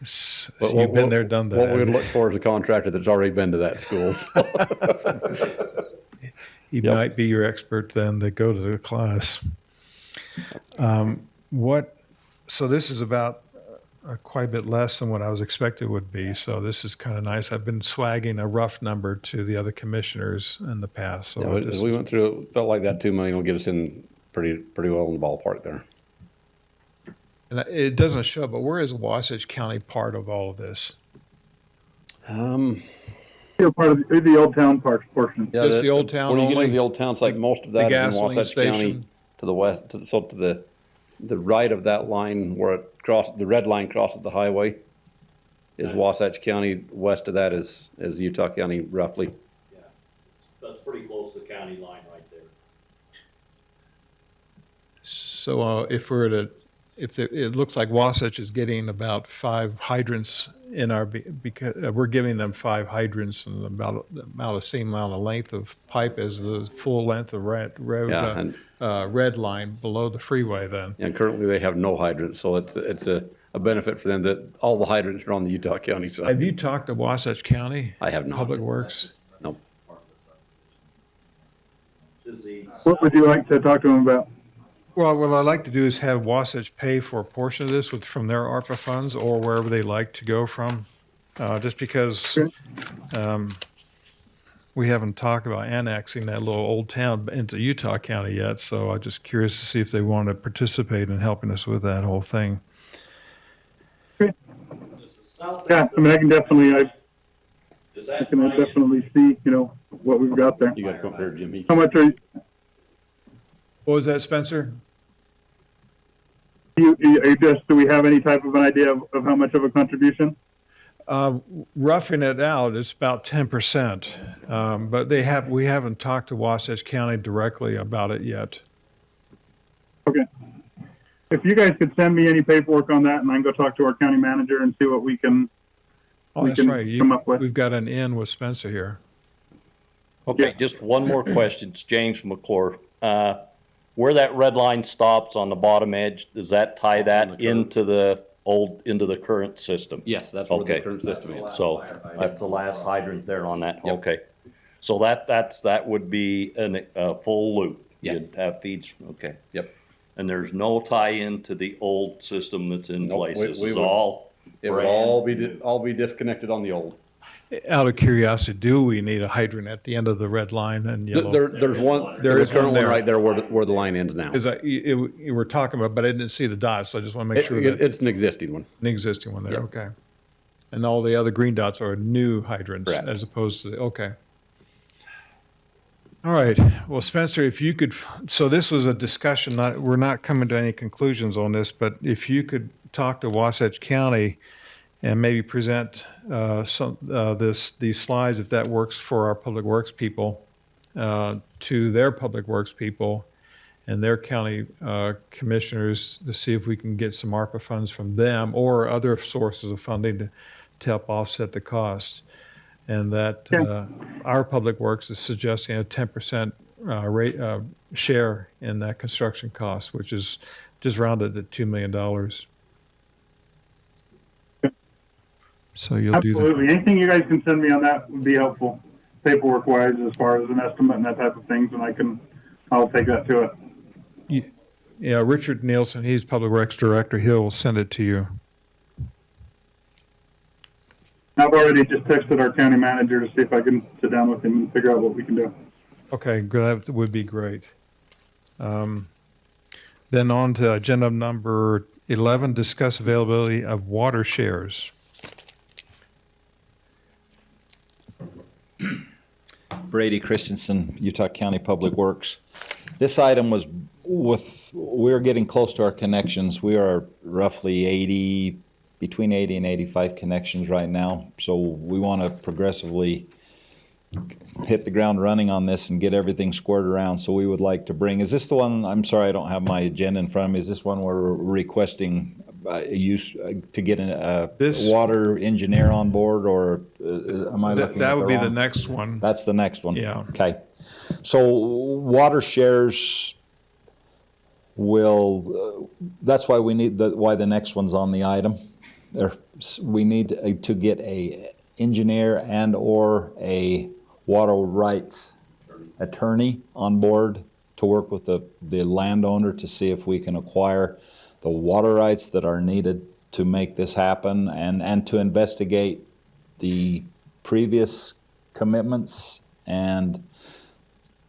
[SPEAKER 3] So
[SPEAKER 10] what-
[SPEAKER 3] you've been
[SPEAKER 10] what-
[SPEAKER 3] there, done that.
[SPEAKER 10] What we would look for is a contractor that's already been to that school. So.
[SPEAKER 3] He
[SPEAKER 10] Yep.
[SPEAKER 3] might be your expert then to go to the class. So this is about quite a bit less than what I was expected would be. So this is kind of nice. I've been swagging a rough number to the other commissioners in the past. So I
[SPEAKER 10] As
[SPEAKER 3] just-
[SPEAKER 10] we went through, it felt like that 2 million will get us in pretty well in the ballpark there.
[SPEAKER 3] and it doesn't show, but where is Wasatch County part of all of this?
[SPEAKER 5] Still part of the old town park portion.
[SPEAKER 10] Yeah,
[SPEAKER 3] Just the old town
[SPEAKER 10] When you get
[SPEAKER 3] only?
[SPEAKER 10] into the old town site, most of
[SPEAKER 3] The
[SPEAKER 10] that is in
[SPEAKER 3] gasoline
[SPEAKER 10] Wasatch County
[SPEAKER 3] station?
[SPEAKER 10] to the west, to the right of that line where the red line crosses the highway is
[SPEAKER 2] Nice.
[SPEAKER 10] Wasatch County. West of that is Utah County roughly.
[SPEAKER 2] Yeah, that's pretty close to the county line right there.
[SPEAKER 3] So it looks like Wasatch is getting about 5 hydrants in our, because we're giving them 5 hydrants and about the same amount of length of pipe as the full length of
[SPEAKER 10] Yeah,
[SPEAKER 3] red line below the freeway then.
[SPEAKER 10] And currently they have no hydrants, so it's a a benefit for them that all the hydrants are on the Utah County
[SPEAKER 3] Have
[SPEAKER 10] side.
[SPEAKER 3] you talked to Wasatch County?
[SPEAKER 10] I have not.
[SPEAKER 3] Public Works?
[SPEAKER 10] Nope.
[SPEAKER 2] Does the
[SPEAKER 5] What would you like to talk to them about?
[SPEAKER 3] Well, what I'd like to do is have Wasatch pay for a portion of this from their ARPA funds or wherever they like to go from. Just because we haven't talked about annexing that little old town into Utah County yet, so I'm just curious to see if they want to participate in helping us with that whole thing.
[SPEAKER 5] Yeah, I mean, I can definitely,
[SPEAKER 2] does
[SPEAKER 5] I
[SPEAKER 2] that
[SPEAKER 5] can
[SPEAKER 2] tie in?
[SPEAKER 5] definitely see, what we've got there.
[SPEAKER 10] You got to come up there, Jimmy.
[SPEAKER 5] How much are
[SPEAKER 3] What was that, Spencer?
[SPEAKER 5] do we have any type of an idea of how much of a contribution?
[SPEAKER 3] Roughing it out, it's about 10%. But we haven't talked to Wasatch County directly about it yet.
[SPEAKER 5] Okay. If you guys could send me any paperwork on that, and I can go talk to our county manager and see what we can,
[SPEAKER 3] Oh, that's
[SPEAKER 5] can
[SPEAKER 3] right.
[SPEAKER 5] come up with.
[SPEAKER 3] We've got an in with Spencer here.
[SPEAKER 2] Okay, just one more question. It's James from McClure. Where that red line stops on the bottom edge, does that tie that into the current system?
[SPEAKER 10] Yes, that's where the
[SPEAKER 2] Okay.
[SPEAKER 10] current system is.
[SPEAKER 2] So that's the last hydrant there on that, okay. So that would be a full loop?
[SPEAKER 10] Yes.
[SPEAKER 2] You'd have feeds, okay.
[SPEAKER 10] Yep.
[SPEAKER 2] And there's no tie-in to the old system that's in
[SPEAKER 10] Nope,
[SPEAKER 2] place?
[SPEAKER 10] we
[SPEAKER 2] This is
[SPEAKER 10] would-
[SPEAKER 2] all
[SPEAKER 10] It would all be disconnected on the old.
[SPEAKER 3] Out of curiosity, do we need a hydrant at the end of the red line and yellow?
[SPEAKER 10] There's one,
[SPEAKER 3] There
[SPEAKER 10] there's
[SPEAKER 3] is
[SPEAKER 10] a current
[SPEAKER 3] one
[SPEAKER 10] one
[SPEAKER 3] there.
[SPEAKER 10] right there where the line ends now.
[SPEAKER 3] Because you were talking about, but I didn't see the dots, so I just want to make sure that
[SPEAKER 10] It's an existing one.
[SPEAKER 3] an existing one there,
[SPEAKER 10] Yep.
[SPEAKER 3] okay. And all the other green dots are new hydrants
[SPEAKER 10] Correct.
[SPEAKER 3] as opposed to, okay. All right, well, Spencer, if you could, so this was a discussion, we're not coming to any conclusions on this, but if you could talk to Wasatch County and maybe present these slides, if that works for our Public Works people, to their Public Works people and their county commissioners to see if we can get some ARPA funds from them or other sources of funding to help offset the cost. And that our Public Works is suggesting a 10% rate share in that construction cost, which is just rounded at $2 million. So you'll do that.
[SPEAKER 5] Absolutely. Anything you guys can send me on that would be helpful, paperwork wise, as far as an estimate and that type of things, and I'll take that to it.
[SPEAKER 3] Yeah, Richard Nielsen, he's Public Works Director. He'll send it to you.
[SPEAKER 5] I've already just texted our county manager to see if I can sit down with him and figure out what we can do.
[SPEAKER 3] Okay, good. That would be great. Then on to agenda number 11, discuss availability of water shares.
[SPEAKER 4] Brady Christensen, Utah County Public Works. This item was we're getting close to our connections. We are roughly between 80 and 85 connections right now. So we want to progressively hit the ground running on this and get everything squared around. So we would like to bring, is this the one, I'm sorry, I don't have my agenda in front of me. Is this one where we're requesting to get a water engineer on board, or am I looking at
[SPEAKER 3] That would be the
[SPEAKER 4] wrong?
[SPEAKER 3] next one.
[SPEAKER 4] That's the next one?
[SPEAKER 3] Yeah.
[SPEAKER 4] Okay. So water shares that's why we need why the next one's on the item. We need to get a engineer and or a water rights attorney on board to work with the landowner to see if we can acquire the water rights that are needed to make this happen, and to investigate the previous commitments, and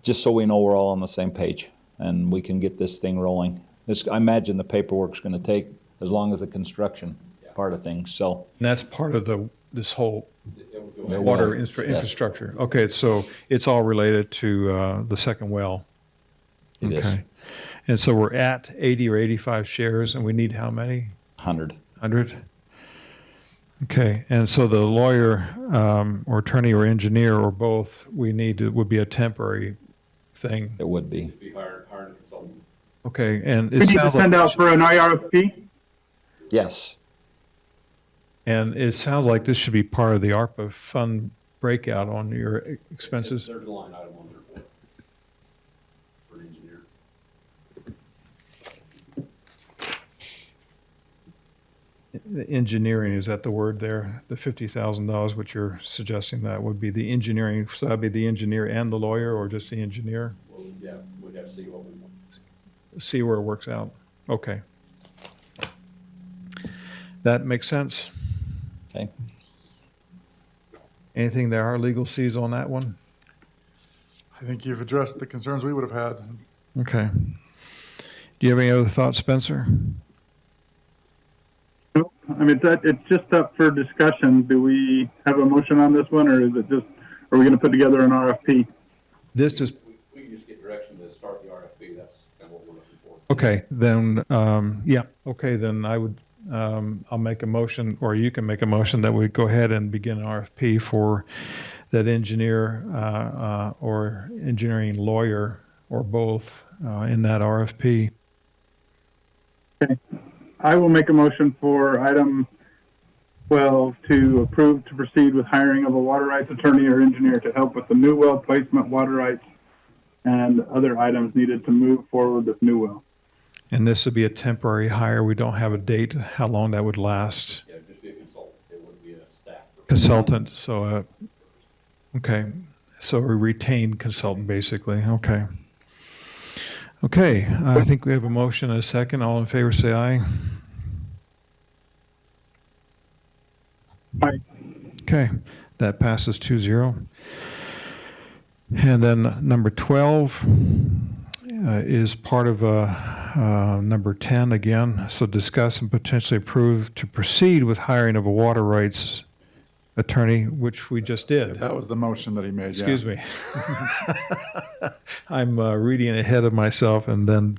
[SPEAKER 4] just so we know we're all on the same page and we can get this thing rolling. I imagine the paperwork's going to take as long as the construction part of things, so.
[SPEAKER 3] And that's part of this whole water infrastructure. Okay, so it's all related to the second well.
[SPEAKER 4] It is.
[SPEAKER 3] Okay. And so we're at 80 or 85 shares, and we need how many?
[SPEAKER 4] 100.
[SPEAKER 3] 100? Okay, and so the lawyer or attorney or engineer or both would be a temporary thing.
[SPEAKER 4] It would be.
[SPEAKER 10] Be hired a consultant.
[SPEAKER 3] Okay, and
[SPEAKER 5] We
[SPEAKER 3] it
[SPEAKER 5] need to
[SPEAKER 3] sounds
[SPEAKER 5] send out
[SPEAKER 3] like,
[SPEAKER 5] for an IRFP.
[SPEAKER 4] Yes.
[SPEAKER 3] and it sounds like this should be part of the ARPA fund breakout on your expenses.
[SPEAKER 10] There's a line item on there for an engineer.
[SPEAKER 3] the engineering, is that the word there? The $50,000, what you're suggesting that would be the engineering, so that'd be the engineer and the lawyer, or just the engineer?
[SPEAKER 10] Well, yeah, we'd have to see what we want.
[SPEAKER 3] See where it works out. Okay. That makes sense.
[SPEAKER 4] Okay.
[SPEAKER 3] Anything there are legal Cs on that one?
[SPEAKER 7] I think you've addressed the concerns we would have had.
[SPEAKER 3] Okay. Do you have any other thoughts, Spencer?
[SPEAKER 5] Nope. I mean, it's just up for discussion. Do we have a motion on this one, or is it just, are we going to put together an RFP?
[SPEAKER 3] This is,
[SPEAKER 10] We can just get direction to start the RFP, that's kind of what we're looking for.
[SPEAKER 3] okay, then, yeah, okay, then I would, I'll make a motion, or you can make a motion that we go ahead and begin an RFP for that engineer, or engineering lawyer, or both, in that RFP.
[SPEAKER 5] Okay. I will make a motion for item 12 to approve to proceed with hiring of a water rights attorney or engineer to help with the new well placement, water rights, and other items needed to move forward with new well.
[SPEAKER 3] And this would be a temporary hire. We don't have a date, how long that would last.
[SPEAKER 10] Yeah, just be a consultant, it wouldn't be a staff.
[SPEAKER 3] Consultant, so, okay, so a retained consultant, basically, okay. Okay, I think we have a motion and a second. All in favor, say aye.
[SPEAKER 5] Aye.
[SPEAKER 3] Okay, that passes 2-0. And then number 12 is part of number 10 again. So discuss and potentially approve to proceed with hiring of a water rights attorney, which we just did.
[SPEAKER 7] That was the motion that he made, yeah.
[SPEAKER 3] Excuse me. I'm reading ahead of myself and then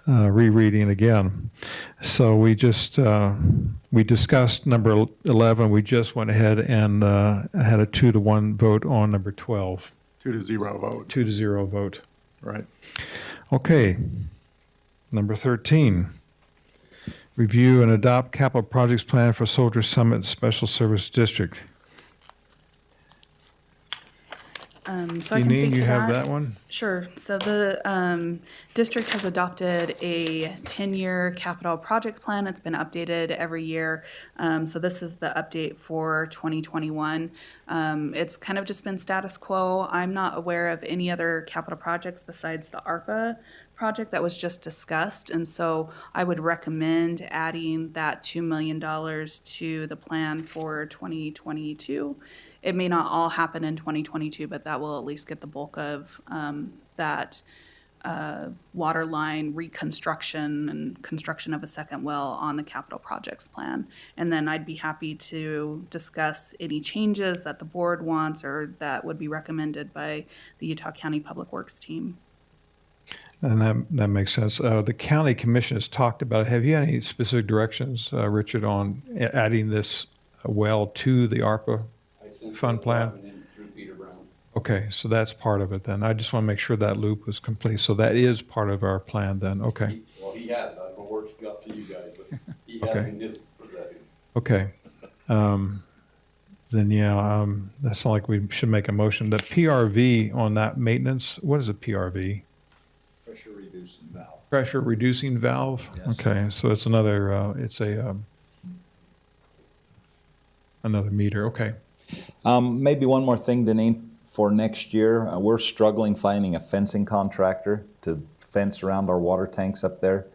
[SPEAKER 3] rereading again. So we just, we discussed number 11. We just went ahead and had a 2-1 vote on number 12.
[SPEAKER 7] 2-0 vote,
[SPEAKER 3] 2-0 vote.
[SPEAKER 7] right.
[SPEAKER 3] Okay. Number 13. Review and adopt capital projects plan for Soldier Summit Special Service District.
[SPEAKER 9] So I can speak
[SPEAKER 3] Janine,
[SPEAKER 9] to
[SPEAKER 3] you have that one?
[SPEAKER 9] Sure. So the district has adopted a 10-year capital project plan. It's been updated every year. So this is the update for 2021. It's kind of just been status quo. I'm not aware of any other capital projects besides the ARPA project that was just discussed. And so I would recommend adding that $2 million to the plan for 2022. It may not all happen in 2022, but that will at least get the bulk of that water line reconstruction and construction of a second well on the capital projects plan. And then I'd be happy to discuss any changes that the board wants or that would be recommended by the Utah County Public Works team.
[SPEAKER 3] And that makes sense. The county commission has talked about it. Have you had any specific directions, Richard, on adding this well to the ARPA fund plan?
[SPEAKER 10] Through Peter Brown.
[SPEAKER 3] Okay, so that's part of it then. I just want to make sure that loop was complete. So that is part of our plan then. Okay.
[SPEAKER 10] Well, he has, I don't know where it's got to you guys, but he has
[SPEAKER 3] Okay.
[SPEAKER 10] in his possession.
[SPEAKER 3] Okay. Then, yeah, that sounds like we should make a motion. The PRV on that maintenance, what is a PRV?
[SPEAKER 8] Pressure reducing valve.
[SPEAKER 3] Pressure reducing valve?
[SPEAKER 8] Yes.
[SPEAKER 3] Okay, so it's another, it's a, another meter, okay.
[SPEAKER 4] Maybe one more thing, Deneen, for next year. We're struggling finding a fencing contractor to fence around our water tanks up there.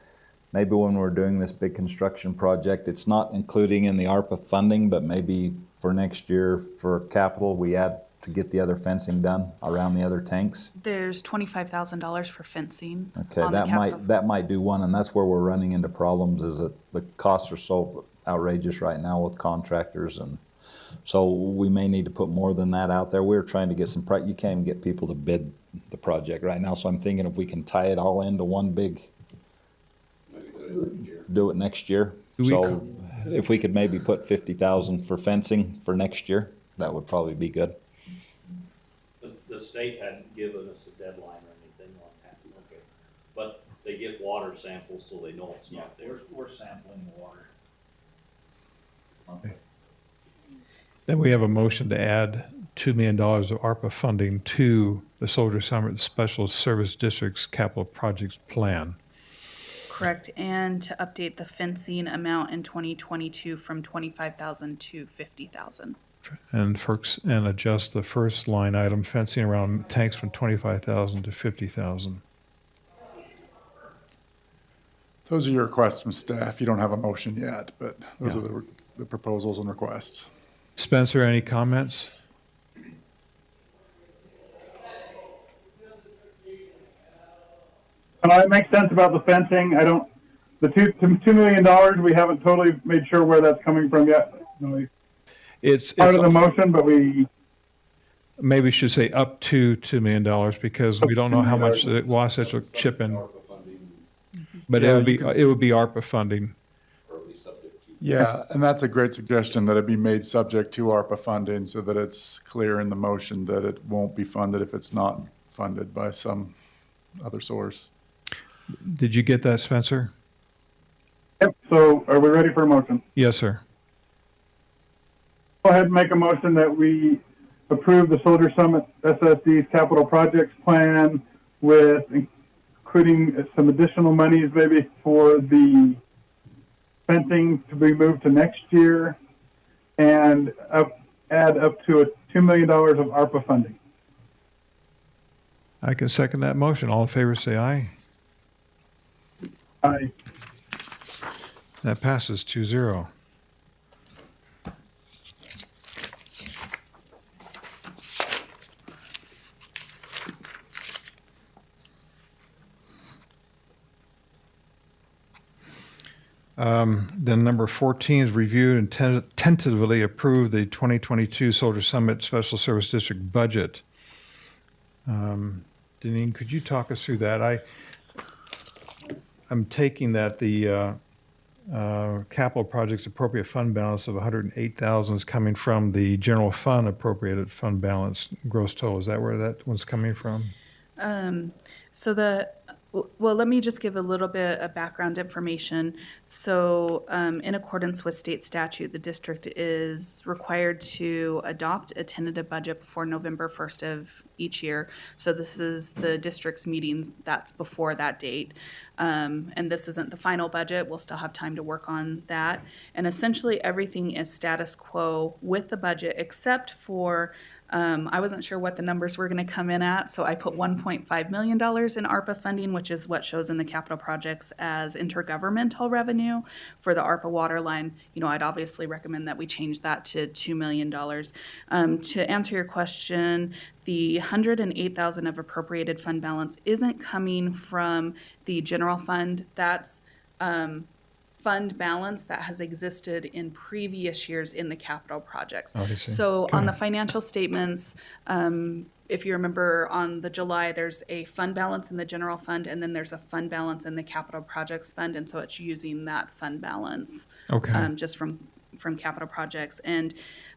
[SPEAKER 4] Maybe when we're doing this big construction project, it's not including in the ARPA funding, but maybe for next year for capital, we add to get the other fencing done around the other tanks.
[SPEAKER 9] There's $25,000 for fencing
[SPEAKER 4] Okay,
[SPEAKER 9] on the
[SPEAKER 4] that
[SPEAKER 9] capital.
[SPEAKER 4] that might do one, and that's where we're running into problems, is that the costs are so outrageous right now with contractors, and so we may need to put more than that out there. We're trying to get some you can't even get people to bid the project right now, so I'm thinking if we can tie it all into one big, do it next year.
[SPEAKER 3] Do we
[SPEAKER 4] So if we could maybe put 50,000 for fencing for next year, that would probably be good.
[SPEAKER 2] The state hadn't given us a deadline or anything like that, okay. But they get water samples, so they know it's not there.
[SPEAKER 8] We're sampling the water.
[SPEAKER 3] Then we have a motion to add $2 million of ARPA funding to the Soldier Summit Special Service District's capital projects plan.
[SPEAKER 9] Correct, and to update the fencing amount in 2022 from 25,000 to 50,000.
[SPEAKER 3] And adjust the first line item fencing around tanks from 25,000 to 50,000.
[SPEAKER 7] Those are your requests from staff. You don't have a motion yet, but those
[SPEAKER 3] Yeah.
[SPEAKER 7] are the proposals and requests.
[SPEAKER 3] Spencer, any comments?
[SPEAKER 5] It makes sense about the fencing. I don't, the $2 million, we haven't totally made sure where that's coming from yet.
[SPEAKER 3] It's
[SPEAKER 5] Part of the motion, but we,
[SPEAKER 3] maybe we should say up to $2 million because we don't know how much the Wasatch will chip in. But
[SPEAKER 7] Yeah,
[SPEAKER 3] it would be ARPA funding.
[SPEAKER 7] Yeah, and that's a great suggestion, that it be made subject to ARPA funding so that it's clear in the motion that it won't be funded if it's not funded by some other source.
[SPEAKER 3] Did you get that, Spencer?
[SPEAKER 5] yep, so are we ready for a motion?
[SPEAKER 3] Yes, sir.
[SPEAKER 5] Go ahead and make a motion that we approve the Soldier Summit SSD's capital projects plan with including some additional monies maybe for the fencing to be moved to next year and add up to $2 million of ARPA funding.
[SPEAKER 3] I can second that motion. All in favor, say aye.
[SPEAKER 5] Aye.
[SPEAKER 3] That passes 2-0. Then number 14 is reviewed and tentatively approve the 2022 Soldier Summit Special Service District budget. Deneen, could you talk us through that? I'm taking that the capital projects appropriate fund balance of 108,000 is coming from the general fund appropriated fund balance gross total. Is that where that one's coming from?
[SPEAKER 9] Well, let me just give a little bit of background information. So, in accordance with state statute, the district is required to adopt a tentative budget before November 1st of each year. So this is the district's meetings that's before that date. And this isn't the final budget. We'll still have time to work on that. And essentially, everything is status quo with the budget, except for I wasn't sure what the numbers were going to come in at, so I put $1.5 million in ARPA funding, which is what shows in the capital projects as intergovernmental revenue for the ARPA water line. You know, I'd obviously recommend that we change that to $2 million. To answer your question, the $108,000 of appropriated fund balance isn't coming from the general fund. That's fund balance that has existed in previous years in the capital projects.
[SPEAKER 3] Obviously.
[SPEAKER 9] So on
[SPEAKER 3] Okay.
[SPEAKER 9] the financial statements, if you remember on the July, there's a fund balance in the general fund, and then there's a fund balance in the capital projects fund, and so it's using that fund balance just from capital projects. And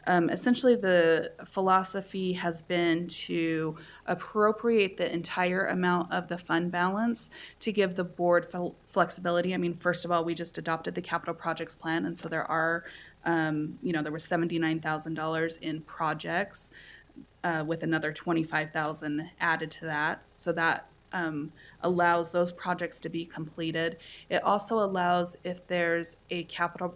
[SPEAKER 9] essentially the philosophy has been to appropriate the entire amount of the fund balance to give the board flexibility. I mean, first of all, we just adopted the capital projects plan, and so there are, there was $79,000 in projects with another $25,000 added to that. So that allows those projects to be completed. It also allows if there's a capital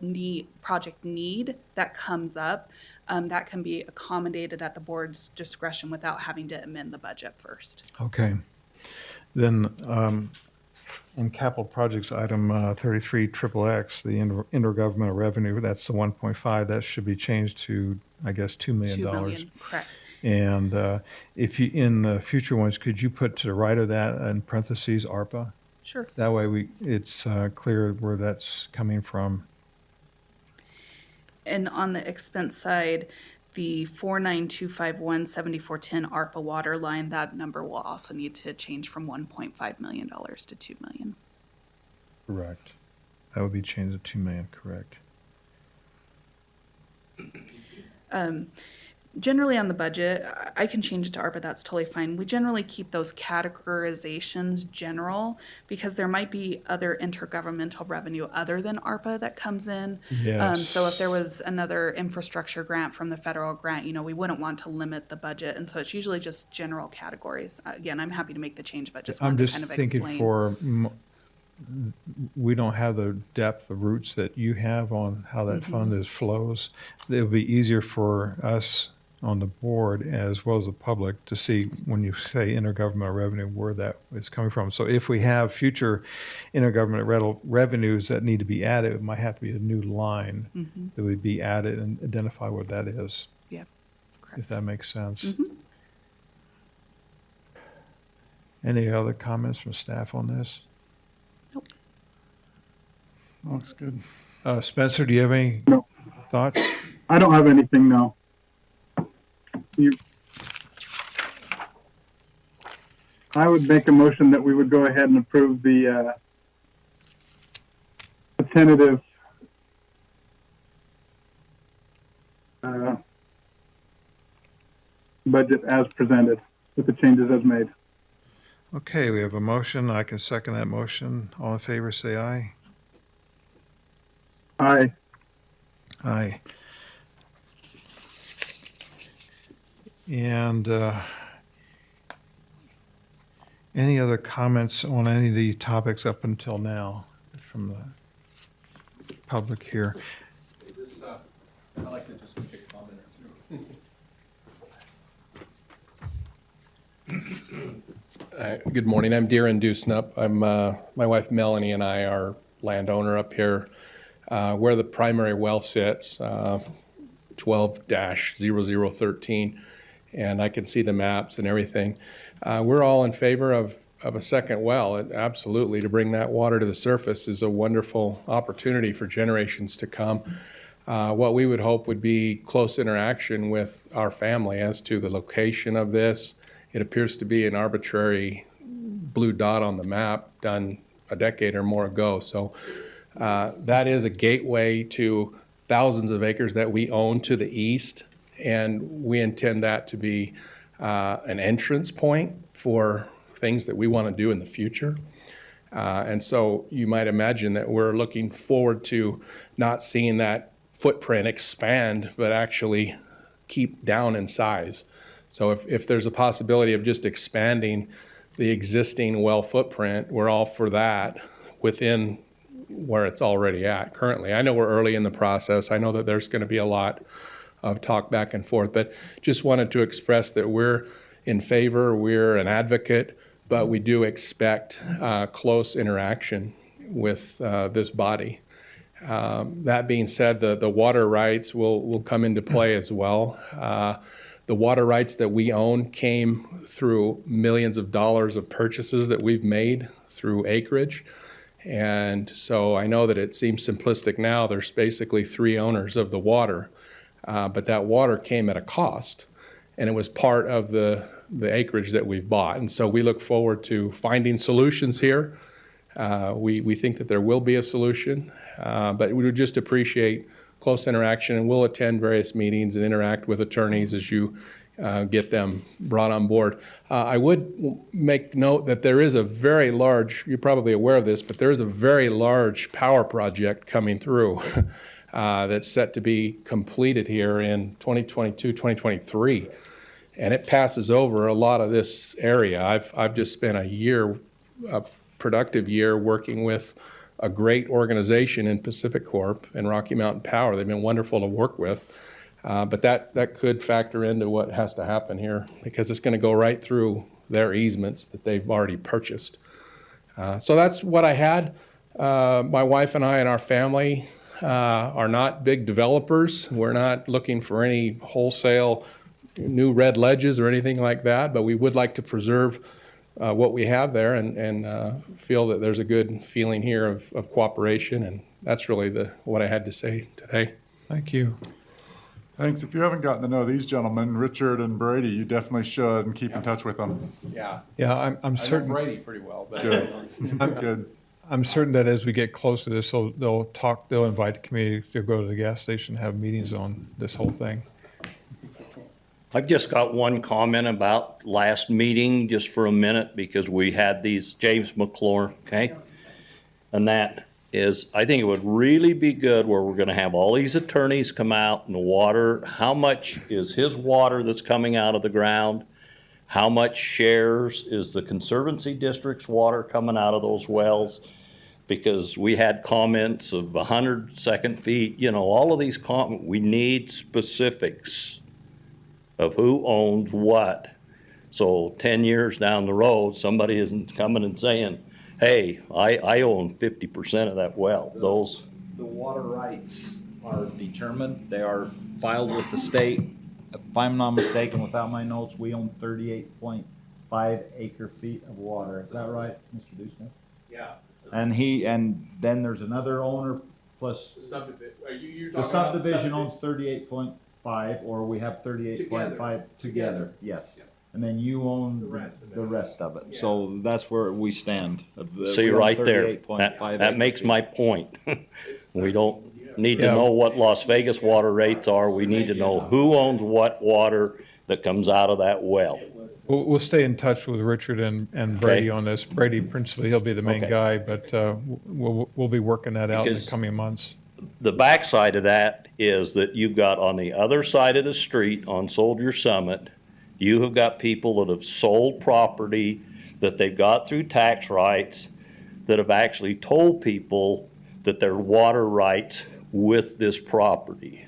[SPEAKER 9] project need that comes up, that can be accommodated at the board's discretion without having to amend the budget first.
[SPEAKER 3] Okay. Then in capital projects, item 33 XXX, the intergovernmental revenue, that's the 1.5, that should be changed to, I guess, $2 million.
[SPEAKER 9] $2 million, correct.
[SPEAKER 3] And if you, in the future ones, could you put to the right of that in parentheses ARPA?
[SPEAKER 9] Sure.
[SPEAKER 3] That way it's clear where that's coming from.
[SPEAKER 9] And on the expense side, the 492517410 ARPA water line, that number will also need to change from $1.5 million to $2 million.
[SPEAKER 3] Correct. That would be changed to $2 million, correct.
[SPEAKER 9] Generally on the budget, I can change it to ARPA, that's totally fine. We generally keep those categorizations general because there might be other intergovernmental revenue other than ARPA that comes in.
[SPEAKER 3] Yes.
[SPEAKER 9] So if there was another infrastructure grant from the federal grant, we wouldn't want to limit the budget. And so it's usually just general categories. Again, I'm happy to make the change, but just
[SPEAKER 3] I'm
[SPEAKER 9] wanted to
[SPEAKER 3] just
[SPEAKER 9] kind of
[SPEAKER 3] thinking
[SPEAKER 9] explain.
[SPEAKER 3] for we don't have the depth of roots that you have on how that fund is flows. It'll be easier for us on the board as well as the public to see when you say intergovernmental revenue where that is coming from. So if we have future intergovernmental revenues that need to be added, it might have to be a new line that would be added and identify what that is,
[SPEAKER 9] Yep,
[SPEAKER 3] if
[SPEAKER 9] correct.
[SPEAKER 3] that makes sense. Any other comments from staff on this?
[SPEAKER 7] Looks good.
[SPEAKER 3] Spencer, do you have any
[SPEAKER 5] No.
[SPEAKER 3] thoughts?
[SPEAKER 5] I don't have anything, no. I would make a motion that we would go ahead and approve the tentative budget as presented with the changes as made.
[SPEAKER 3] Okay, we have a motion. I can second that motion. All in favor, say aye.
[SPEAKER 5] Aye.
[SPEAKER 3] Aye. And any other comments on any of the topics up until now from the public here?
[SPEAKER 1] Is this, I'd like to just make a comment or two.
[SPEAKER 11] Good morning. I'm Darren Dusnup. I'm my wife Melanie and I are landowner up here where the primary well sits, 12-0013, and I can see the maps and everything. We're all in favor of a second well. Absolutely, to bring that water to the surface is a wonderful opportunity for generations to come. What we would hope would be close interaction with our family as to the location of this. It appears to be an arbitrary blue dot on the map done a decade or more ago. So that is a gateway to thousands of acres that we own to the east, and we intend that to be an entrance point for things that we want to do in the future. And so you might imagine that we're looking forward to not seeing that footprint expand, but actually keep down in size. So if there's a possibility of just expanding the existing well footprint, we're all for that within where it's already at currently. I know we're early in the process. I know that there's going to be a lot of talk back and forth, but just wanted to express that we're in favor, we're an advocate, but we do expect close interaction with this body. That being said, the water rights will come into play as well. The water rights that we own came through millions of dollars of purchases that we've made through acreage. And so I know that it seems simplistic now. There's basically 3 owners of the water, but that water came at a cost, and it was part of the acreage that we've bought. And so we look forward to finding solutions here. We think that there will be a solution, but we would just appreciate close interaction, and we'll attend various meetings and interact with attorneys as you get them brought on board. I would make note that there is a very large, you're probably aware of this, but there is a very large power project coming through that's set to be completed here in 2022, 2023. And it passes over a lot of this area. I've just spent a productive year working with a great organization in Pacific Corp and Rocky Mountain Power. They've been wonderful to work with. But that could factor into what has to happen here, because it's going to go right through their easements that they've already purchased. So that's what I had. My wife and I and our family are not big developers. We're not looking for any wholesale new red ledges or anything like that, but we would like to preserve what we have there and feel that there's a good feeling here of cooperation, and that's really what I had to say today.
[SPEAKER 3] Thank you.
[SPEAKER 7] Thanks. If you haven't gotten to know these gentlemen, Richard and Brady, you definitely should, and keep in touch with them.
[SPEAKER 11] Yeah.
[SPEAKER 3] Yeah, I'm
[SPEAKER 11] I know
[SPEAKER 3] certain.
[SPEAKER 11] Brady pretty well, but
[SPEAKER 7] Good.
[SPEAKER 3] I'm certain that as we get close to this, they'll invite the community to go to the gas station and have meetings on this whole thing.
[SPEAKER 2] I've just got one comment about last meeting, just for a minute, because we had these, James McClure, okay? And that is, I think it would really be good where we're gonna have all these attorneys come out and the water, how much is his water that's coming out of the ground? How much shares is the Conservancy District's water coming out of those wells? because we had comments of 100 second feet, you know, all of these we need specifics of who owns what. So 10 years down the road, somebody isn't coming and saying, hey, I own 50% of that well. Those,
[SPEAKER 4] The water rights are determined, they are filed with the state. If I'm not mistaken, without my notes, we own 38.5 acre feet of water. Is that right, Mr. Dustin?
[SPEAKER 1] Yeah.
[SPEAKER 4] And then there's another owner plus,
[SPEAKER 1] The subdivision, you're
[SPEAKER 4] the
[SPEAKER 1] talking about
[SPEAKER 4] subdivision owns 38.5, or we have 38.5 together, yes.
[SPEAKER 1] Yeah.
[SPEAKER 4] And then you own
[SPEAKER 1] The rest of it.
[SPEAKER 4] the rest of it.
[SPEAKER 1] Yeah.
[SPEAKER 4] So that's where we stand.
[SPEAKER 2] see
[SPEAKER 4] We own
[SPEAKER 2] right there,
[SPEAKER 4] 38.5
[SPEAKER 2] that
[SPEAKER 4] acre
[SPEAKER 2] makes
[SPEAKER 4] feet.
[SPEAKER 2] my point. We don't need to
[SPEAKER 3] Yeah.
[SPEAKER 2] know what Las Vegas water rates are. We need to know who owns what water that comes out of that well.
[SPEAKER 3] We'll stay in touch with Richard and Brady
[SPEAKER 2] Okay.
[SPEAKER 3] on this. Brady principally, he'll be the main
[SPEAKER 2] Okay.
[SPEAKER 3] guy, but we'll be working that out in the
[SPEAKER 2] Because-
[SPEAKER 3] coming months.
[SPEAKER 2] The backside of that is that you've got on the other side of the street on Soldier Summit, you have got people that have sold property that they've got through tax rights that have actually told people that their water rights with this property,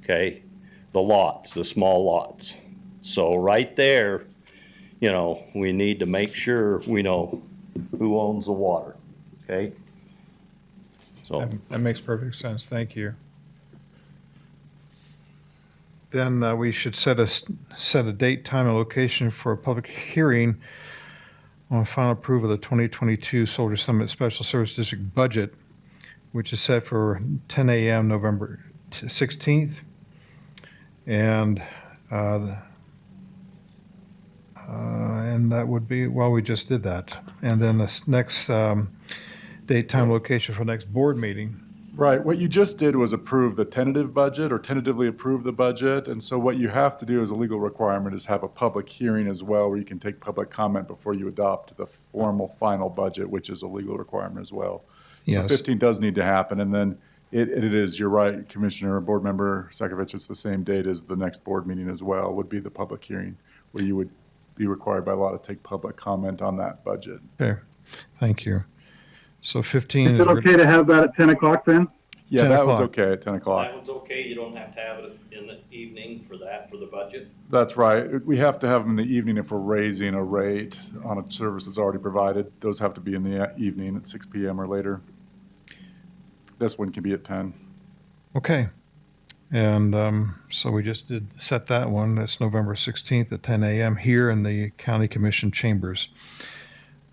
[SPEAKER 2] okay? The lots, the small lots. So right there, you know, we need to make sure we know who owns the water, okay? So.
[SPEAKER 3] That makes perfect sense. Thank you. Then we should set a date, time, and location for a public hearing on final approval of the 2022 Soldier Summit Special Service District budget, which is set for 10 a.m. November 16th. And that would be, well, we just did that. And then this next date, time, location for next board meeting.
[SPEAKER 7] Right, what you just did was approve the tentative budget or tentatively approve the budget. And so what you have to do as a legal requirement is have a public hearing as well, where you can take public comment before you adopt the formal final budget, which is a legal requirement as well. So
[SPEAKER 3] Yes.
[SPEAKER 7] 15 does need to happen. And then it is, you're right, Commissioner, Board Member Sakovic, it's the same date as the next board meeting as well, would be the public hearing, where you would be required by law to take public comment on that budget.
[SPEAKER 3] Okay, thank you. So 15
[SPEAKER 5] Is
[SPEAKER 3] is.
[SPEAKER 5] it okay to have that at 10 o'clock then?
[SPEAKER 7] Yeah,
[SPEAKER 3] 10
[SPEAKER 7] that was
[SPEAKER 3] o'clock.
[SPEAKER 7] okay at 10 o'clock.
[SPEAKER 2] That one's okay, you don't have to have it in the evening for that, for the budget?
[SPEAKER 7] That's right. We have to have them in the evening if we're raising a rate on a service that's already provided. Those have to be in the evening at 6 PM or later. This one can be at 10.
[SPEAKER 3] Okay. And so we just did set that one. That's November 16th at 10 a.m. here in the County Commission chambers.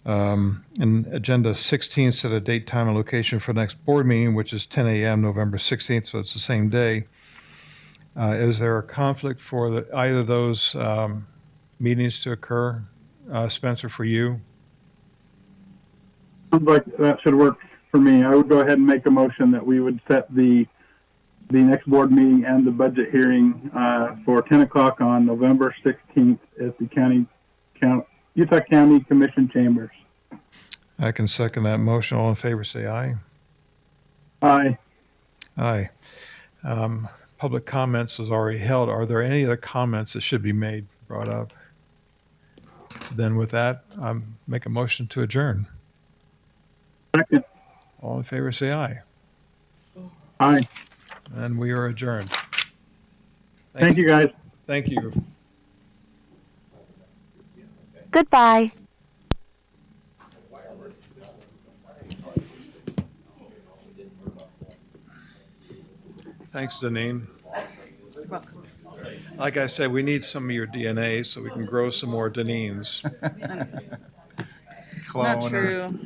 [SPEAKER 3] And agenda 16 set a date, time, and location for the next board meeting, which is 10 a.m. November 16th, so it's the same day. Is there a conflict for either of those meetings to occur? Spencer, for you?
[SPEAKER 5] Sounds like that should work for me. I would go ahead and make a motion that we would set the next board meeting and the budget hearing for 10 o'clock on November 16th at the Utah County Commission chambers.
[SPEAKER 3] I can second that motion. All in favor, say aye.
[SPEAKER 5] Aye.
[SPEAKER 3] Aye. Public comments was already held. Are there any other comments that should be made, brought up? Then with that, make a motion to adjourn.
[SPEAKER 5] Second.
[SPEAKER 3] All in favor, say aye.
[SPEAKER 5] Aye.
[SPEAKER 3] And we are adjourned.
[SPEAKER 5] Thank you, guys.
[SPEAKER 3] Thank you.
[SPEAKER 12] Goodbye.
[SPEAKER 3] Thanks, Deneen.
[SPEAKER 9] You're welcome.
[SPEAKER 3] Like I said, we need some of your DNA so we can grow some more Deneens.
[SPEAKER 9] Not true.